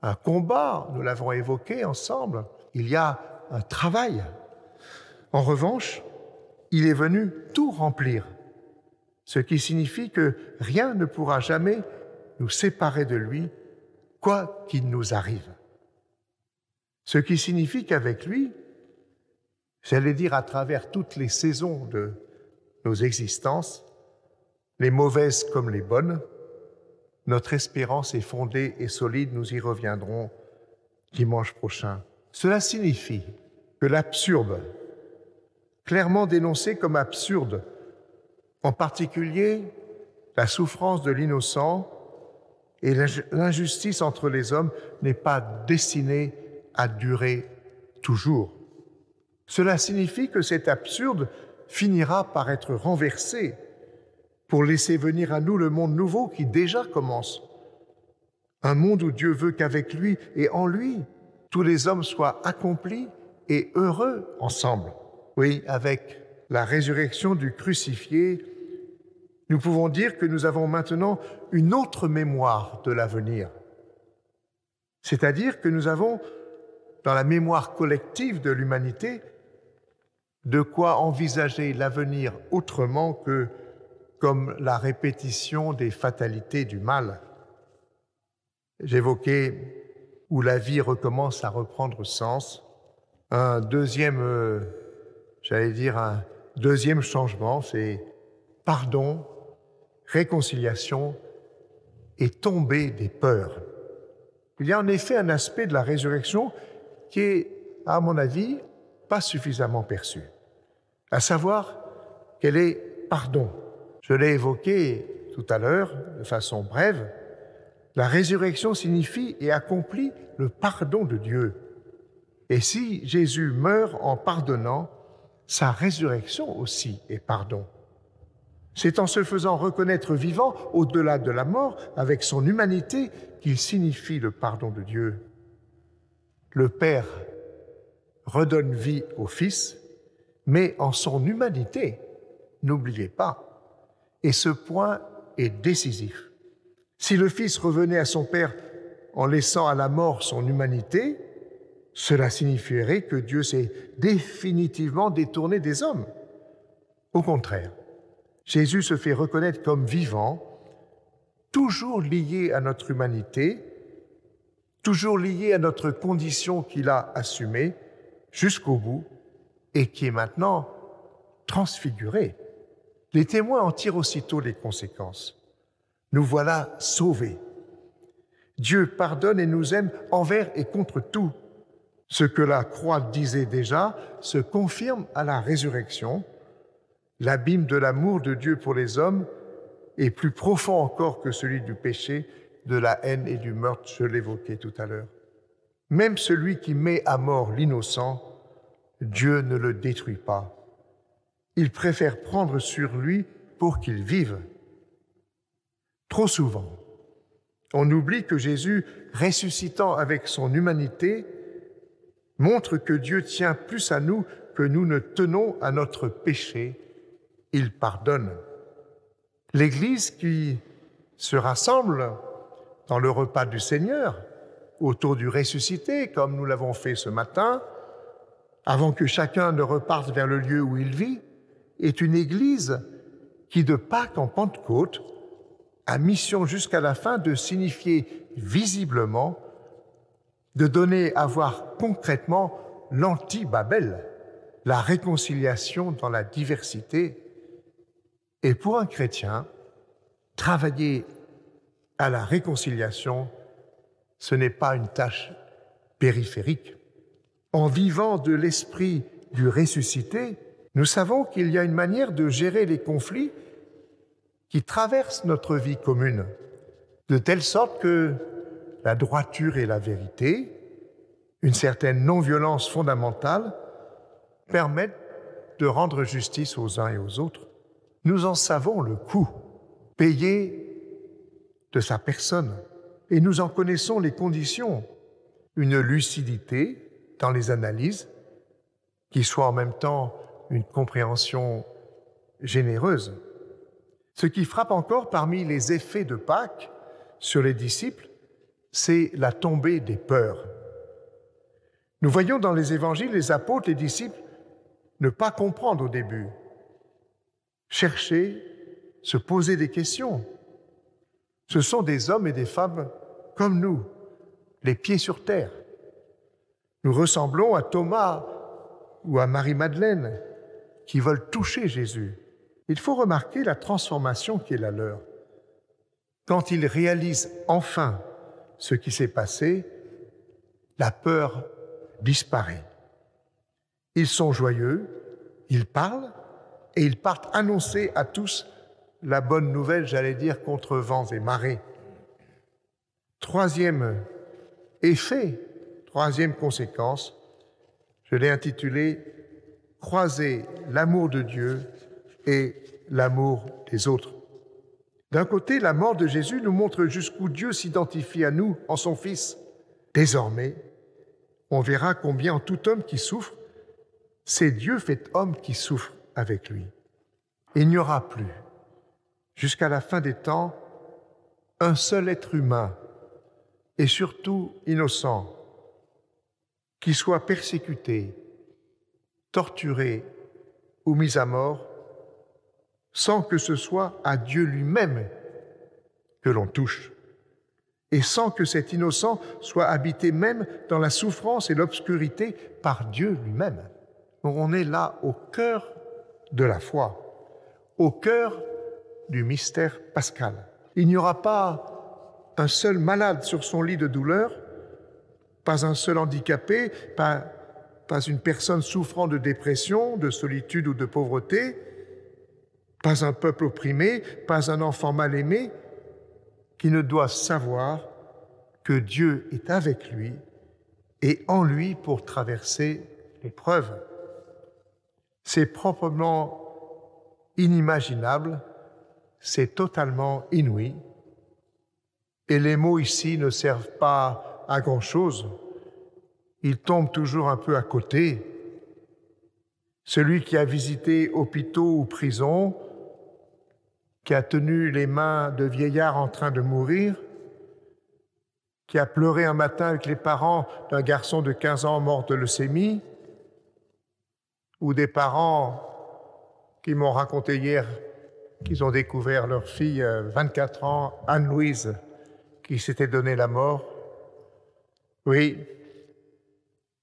un combat, nous l'avons évoqué ensemble, il y a un travail. En revanche, il est venu tout remplir, ce qui signifie que rien ne pourra jamais nous séparer de lui, quoi qu'il nous arrive. Ce qui signifie qu'avec lui, j'allais dire à travers toutes les saisons de nos existences, les mauvaises comme les bonnes, notre espérance est fondée et solide, nous y reviendrons dimanche prochain. Cela signifie que l'absurde, clairement dénoncé comme absurde, en particulier La souffrance de l'innocent et l'injustice entre les hommes n'est pas destinée à durer toujours. Cela signifie que cet absurde finira par être renversé pour laisser venir à nous le monde nouveau qui déjà commence. Un monde où Dieu veut qu'avec lui et en lui, tous les hommes soient accomplis et heureux ensemble. Oui, avec la résurrection du crucifié, nous pouvons dire que nous avons maintenant une autre mémoire de l'avenir. C'est-à-dire que nous avons, dans la mémoire collective de l'humanité, de quoi envisager l'avenir autrement que comme la répétition des fatalités du mal. J'évoquais où la vie recommence à reprendre sens. Un deuxième changement, c'est pardon, réconciliation et tomber des peurs. Il y a en effet un aspect de la résurrection qui est, à mon avis, pas suffisamment perçu, à savoir qu'elle est pardon. Je l'ai évoqué tout à l'heure de façon brève. La résurrection signifie et accomplit le pardon de Dieu. Et si Jésus meurt en pardonnant, sa résurrection aussi est pardon. C'est en se faisant reconnaître vivant au-delà de la mort, avec son humanité, qu'il signifie le pardon de Dieu. Le Père redonne vie au Fils, mais en son humanité, n'oubliez pas. Et ce point est décisif. Si le Fils revenait à son Père en laissant à la mort son humanité, cela signifierait que Dieu s'est définitivement détourné des hommes. Au contraire, Jésus se fait reconnaître comme vivant, toujours lié à notre humanité, toujours lié à notre condition qu'il a assumée jusqu'au bout et qui est maintenant transfigurée. Les témoins en tirent aussitôt les conséquences. Nous voilà sauvés. Dieu pardonne et nous aime envers et contre tout. Ce que la croix disait déjà se confirme à la résurrection. L'abîme de l'amour de Dieu pour les hommes est plus profond encore que celui du péché, de la haine et du meurtre, je l'évoquais tout à l'heure. Même celui qui met à mort l'innocent, Dieu ne le détruit pas. Il préfère prendre sur lui pour qu'il vive. Trop souvent, on oublie que Jésus, ressuscitant avec son humanité, montre que Dieu tient plus à nous que nous ne tenons à notre péché. Il pardonne. L'Église qui se rassemble dans le repas du Seigneur, autour du ressuscité, comme nous l'avons fait ce matin, avant que chacun ne reparte vers le lieu où il vit, est une Église qui, de Pâques en Pentecôte, a mission jusqu'à la fin de signifier visiblement, de donner à voir concrètement l'anti-Babel, la réconciliation dans la diversité. Et pour un chrétien, travailler à la réconciliation, ce n'est pas une tâche périphérique. En vivant de l'esprit du ressuscité, nous savons qu'il y a une manière de gérer les conflits qui traversent notre vie commune, de telle sorte que la droiture et la vérité, une certaine non-violence fondamentale, permettent de rendre justice aux uns et aux autres. Nous en savons le coût, payé de sa personne, et nous en connaissons les conditions, une lucidité dans les analyses, qui soit en même temps une compréhension généreuse. Ce qui frappe encore parmi les effets de Pâques sur les disciples, c'est la tombée des peurs. Nous voyons dans les évangiles les apôtres, les disciples, ne pas comprendre au début, chercher, se poser des questions. Ce sont des hommes et des femmes comme nous, les pieds sur terre. Nous ressemblons à Thomas ou à Marie-Madeleine qui veulent toucher Jésus. Il faut remarquer la transformation qui est la leur. Quand ils réalisent enfin ce qui s'est passé, la peur disparaît. Ils sont joyeux, ils parlent et ils partent annoncer à tous la bonne nouvelle, j'allais dire, contre vents et marées. Troisième effet, troisième conséquence, je l'ai intitulé « Croiser l'amour de Dieu et l'amour des autres ». D'un côté, la mort de Jésus nous montre jusqu'où Dieu s'identifie à nous en son Fils. Désormais, on verra combien en tout homme qui souffre, c'est Dieu fait homme qui souffre avec lui. Il n'y aura plus, jusqu'à la fin des temps, un seul être humain, et surtout innocent, qui soit persécuté, torturé ou mis à mort, sans que ce soit à Dieu lui-même que l'on touche, et sans que cet innocent soit habité même dans la souffrance et l'obscurité par Dieu lui-même. Donc on est là au cœur de la foi, au cœur du mystère pascal. Il n'y aura pas un seul malade sur son lit de douleur, pas un seul handicapé, pas une personne souffrant de dépression, de solitude ou de pauvreté, pas un peuple opprimé, pas un enfant mal aimé, qui ne doit savoir que Dieu est avec lui et en lui pour traverser l'épreuve. C'est proprement inimaginable, c'est totalement inouï, et les mots ici ne servent pas à grand-chose. Ils tombent toujours un peu à côté. Celui qui a visité hôpitaux ou prisons, qui a tenu les mains de vieillards en train de mourir, qui a pleuré un matin avec les parents d'un garçon de 15 ans mort de leucémie, ou des parents qui m'ont raconté hier qu'ils ont découvert leur fille, 24 ans, Anne-Louise, qui s'était donné la mort. Oui,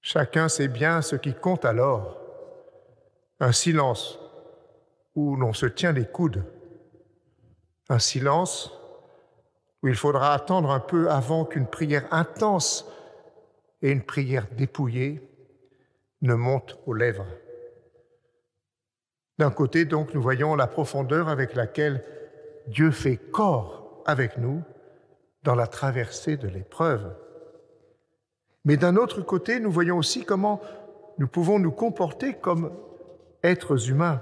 chacun sait bien ce qui compte alors. Un silence où l'on se tient les coudes. Un silence où il faudra attendre un peu avant qu'une prière intense et une prière dépouillée ne montent aux lèvres. D'un côté, donc, nous voyons la profondeur avec laquelle Dieu fait corps avec nous dans la traversée de l'épreuve. Mais d'un autre côté, nous voyons aussi comment nous pouvons nous comporter comme êtres humains.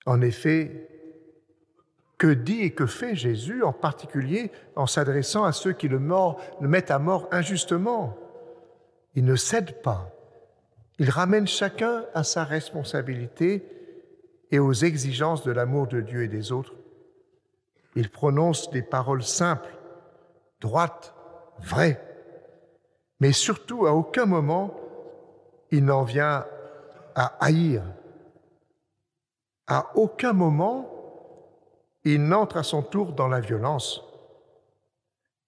En effet, que dit et que fait Jésus, en particulier en s'adressant à ceux qui le mettent à mort injustement? Il ne cède pas. Il ramène chacun à sa responsabilité et aux exigences de l'amour de Dieu et des autres. Il prononce des paroles simples, droites, vraies, mais surtout à aucun moment il n'en vient à haïr. À aucun moment il n'entre à son tour dans la violence.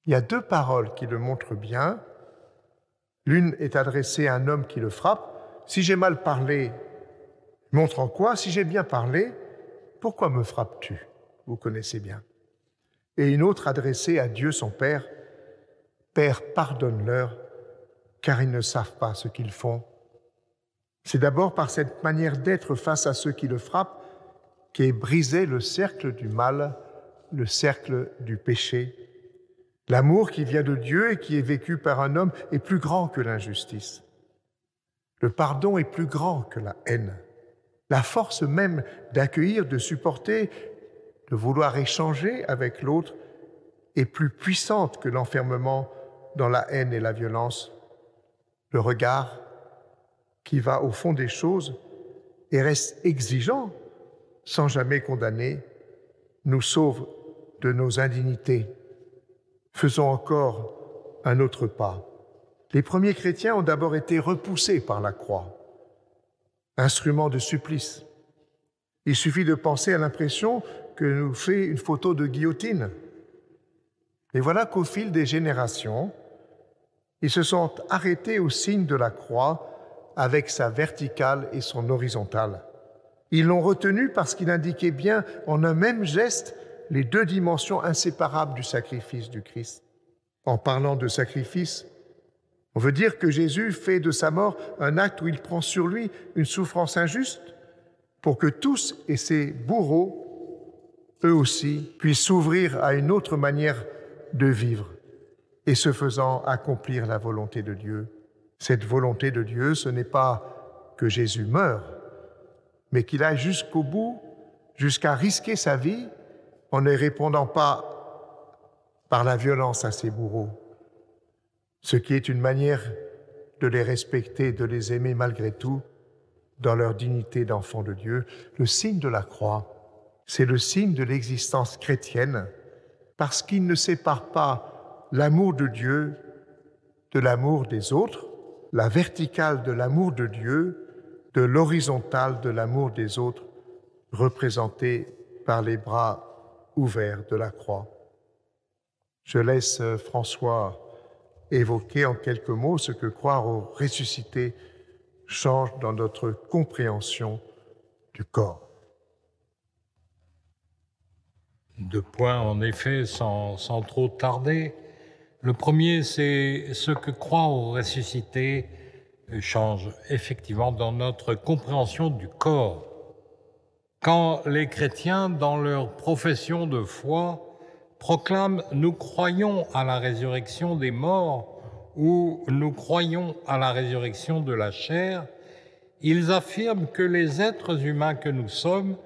Il y a deux paroles qui le montrent bien. L'une est adressée à un homme qui le frappe. Si j'ai mal parlé, montre en quoi. Si j'ai bien parlé, pourquoi me frappes-tu? Vous connaissez bien. Et une autre adressée à Dieu son Père. Père, pardonne-leur, car ils ne savent pas ce qu'ils font. C'est d'abord par cette manière d'être face à ceux qui le frappent qu'est brisé le cercle du mal, le cercle du péché. L'amour qui vient de Dieu et qui est vécu par un homme est plus grand que l'injustice. Le pardon est plus grand que la haine. La force même d'accueillir, de supporter, de vouloir échanger avec l'autre est plus puissante que l'enfermement dans la haine et la violence. Le regard qui va au fond des choses et reste exigeant sans jamais condamner, nous sauve de nos indignités. Faisons encore un autre pas. Les premiers chrétiens ont d'abord été repoussés par la croix, instrument de supplice. Il suffit de penser à l'impression que nous fait une photo de guillotine. Et voilà qu'au fil des générations, ils se sont arrêtés au signe de la croix avec sa verticale et son horizontale. Ils l'ont retenu parce qu'il indiquait bien en un même geste les deux dimensions inséparables du sacrifice du Christ. En parlant de sacrifice, on veut dire que Jésus fait de sa mort un acte où il prend sur lui une souffrance injuste pour que tous et ces bourreaux, eux aussi, puissent s'ouvrir à une autre manière de vivre et ce faisant accomplir la volonté de Dieu. Cette volonté de Dieu, ce n'est pas que Jésus meure, mais qu'il aille jusqu'au bout, jusqu'à risquer sa vie en ne répondant pas par la violence à ses bourreaux, ce qui est une manière de les respecter, de les aimer malgré tout, dans leur dignité d'enfants de Dieu. Le signe de la croix, c'est le signe de l'existence chrétienne, parce qu'il ne sépare pas l'amour de Dieu de l'amour des autres, la verticale de l'amour de Dieu de l'horizontale de l'amour des autres, représentée par les bras ouverts de la croix. Je laisse François évoquer en quelques mots ce que croire au ressuscité change dans notre compréhension du corps. 2 points, en effet, sans trop tarder. Le premier, c'est ce que croire au ressuscité change effectivement dans notre compréhension du corps. Quand les chrétiens, dans leur profession de foi, proclament « Nous croyons à la résurrection des morts » ou « Nous croyons à la résurrection de la chair », ils affirment que les êtres humains que nous sommes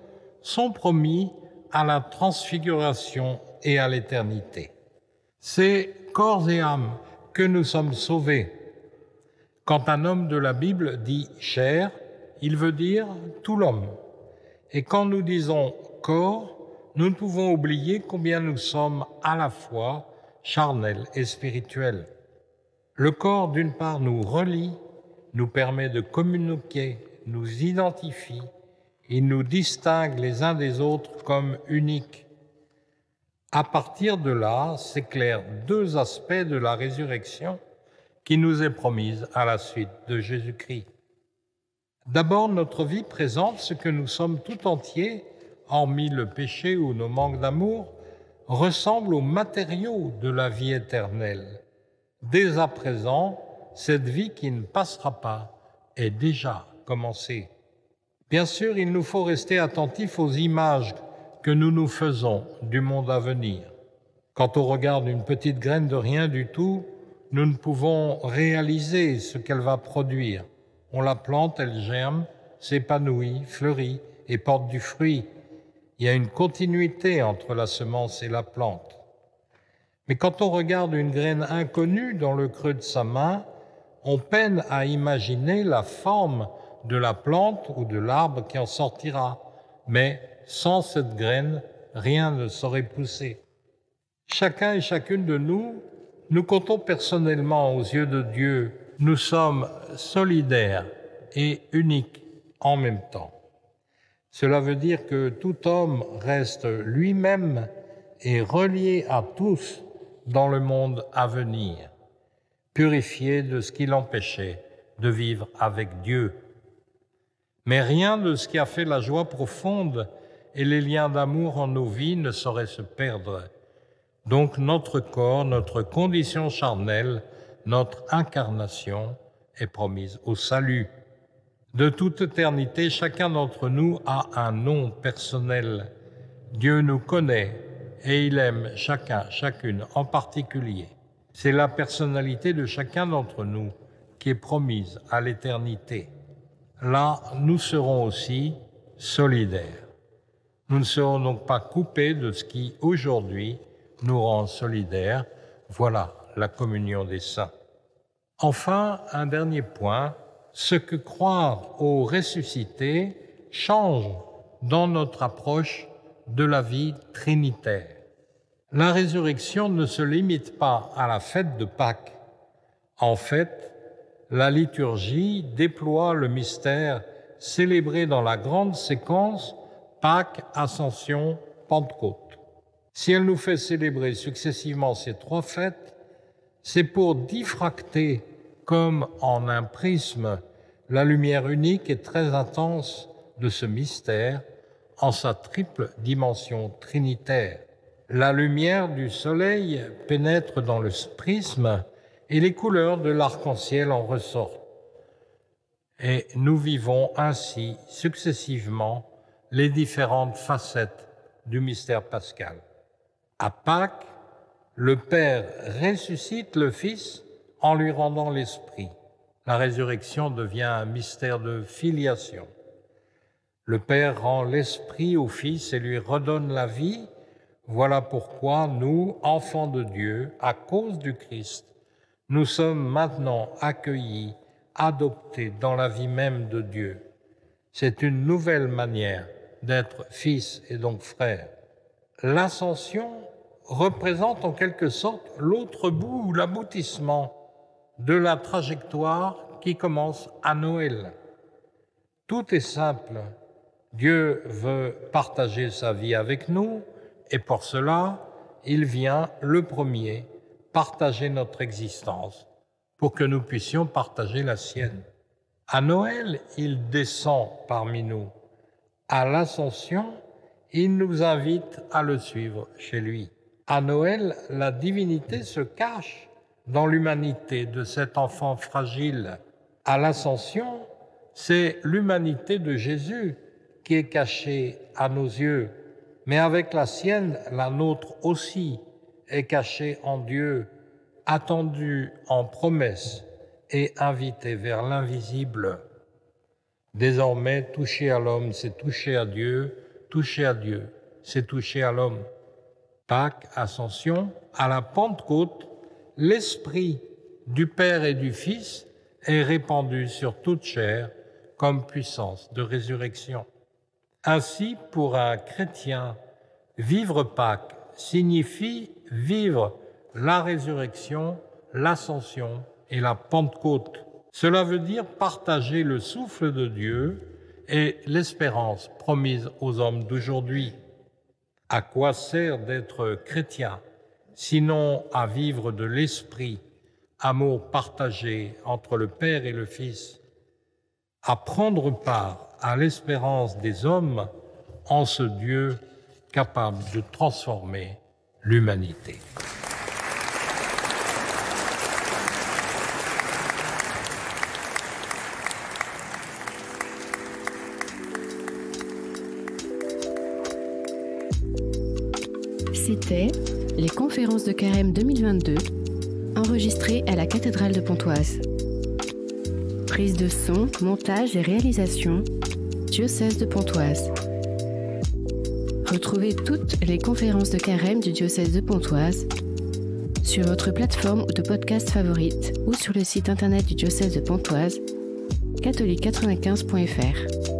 sont promis à la transfiguration et à l'éternité. C'est corps et âme que nous sommes sauvés. Quand un homme de la Bible dit « chair », il veut dire tout l'homme. Et quand nous disons « corps », nous ne pouvons oublier combien nous sommes à la fois charnels et spirituels. Le corps, d'une part, nous relie, nous permet de communiquer, nous identifie, il nous distingue les uns des autres comme uniques. À partir de là, s'éclairent 2 aspects de la résurrection qui nous est promise à la suite de Jésus-Christ. D'abord, notre vie présente, ce que nous sommes tout entiers, hormis le péché ou nos manques d'amour, ressemble aux matériaux de la vie éternelle. Dès à présent, cette vie qui ne passera pas est déjà commencée. Bien sûr, il nous faut rester attentifs aux images que nous nous faisons du monde à venir. Quand on regarde une petite graine de rien du tout, nous ne pouvons réaliser ce qu'elle va produire. On la plante, elle germe, s'épanouit, fleurit et porte du fruit. Il y a une continuité entre la semence et la plante. Mais quand on regarde une graine inconnue dans le creux de sa main, on peine à imaginer la forme de la plante ou de l'arbre qui en sortira. Mais sans cette graine, rien ne saurait pousser. Chacun et chacune de nous, nous comptons personnellement aux yeux de Dieu. Nous sommes solidaires et uniques en même temps. Cela veut dire que tout homme reste lui-même et relié à tous dans le monde à venir, purifié de ce qui l'empêchait de vivre avec Dieu. Mais rien de ce qui a fait la joie profonde et les liens d'amour en nos vies ne saurait se perdre. Donc notre corps, notre condition charnelle, notre incarnation est promise au salut. De toute éternité, chacun d'entre nous a un nom personnel. Dieu nous connaît et il aime chacun, chacune en particulier. C'est la personnalité de chacun d'entre nous qui est promise à l'éternité. Là, nous serons aussi solidaires. Nous ne serons donc pas coupés de ce qui, aujourd'hui, nous rend solidaires. Voilà la communion des saints. Enfin, un dernier point, ce que croire au ressuscité change dans notre approche de la vie trinitaire. La résurrection ne se limite pas à la fête de Pâques. En fait, la liturgie déploie le mystère célébré dans la grande séquence Pâques, Ascension, Pentecôte. Si elle nous fait célébrer successivement ces 3 fêtes, c'est pour diffracter, comme en un prisme, la lumière unique et très intense de ce mystère en sa triple dimension trinitaire. La lumière du soleil pénètre dans le prisme et les couleurs de l'arc-en-ciel en ressortent. Et nous vivons ainsi successivement les différentes facettes du mystère pascal. À Pâques, le Père ressuscite le Fils en lui rendant l'Esprit. La résurrection devient un mystère de filiation. Le Père rend l'Esprit au Fils et lui redonne la vie. Voilà pourquoi nous, enfants de Dieu, à cause du Christ, nous sommes maintenant accueillis, adoptés dans la vie même de Dieu. C'est une nouvelle manière d'être fils et donc frère. L'ascension représente en quelque sorte l'autre bout ou l'aboutissement de la trajectoire qui commence à Noël. Tout est simple. Dieu veut partager sa vie avec nous et pour cela, il vient le premier partager notre existence pour que nous puissions partager la sienne. À Noël, il descend parmi nous. À l'Ascension, il nous invite à le suivre chez lui. À Noël, la divinité se cache dans l'humanité de cet enfant fragile. À l'Ascension, c'est l'humanité de Jésus qui est cachée à nos yeux, mais avec la sienne, la nôtre aussi est cachée en Dieu, attendue en promesse et invitée vers l'invisible. Désormais, toucher à l'homme, c'est toucher à Dieu, c'est toucher à l'homme. Pâques, Ascension, à la Pentecôte, l'Esprit du Père et du Fils est répandu sur toute chair comme puissance de résurrection. Ainsi, pour un chrétien, vivre Pâques signifie vivre la résurrection, l'ascension et la Pentecôte. Cela veut dire partager le souffle de Dieu et l'espérance promise aux hommes d'aujourd'hui. À quoi sert d'être chrétien, sinon à vivre de l'esprit, amour partagé entre le Père et le Fils, à prendre part à l'espérance des hommes en ce Dieu capable de transformer l'humanité. C'était les conférences de Carême 2022, enregistrées à la cathédrale de Pontoise. Prise de son, montage et réalisation, diocèse de Pontoise. Retrouvez toutes les conférences de Carême du diocèse de Pontoise sur votre plateforme de podcast favorite ou sur le site internet du diocèse de Pontoise, catholique95.fr.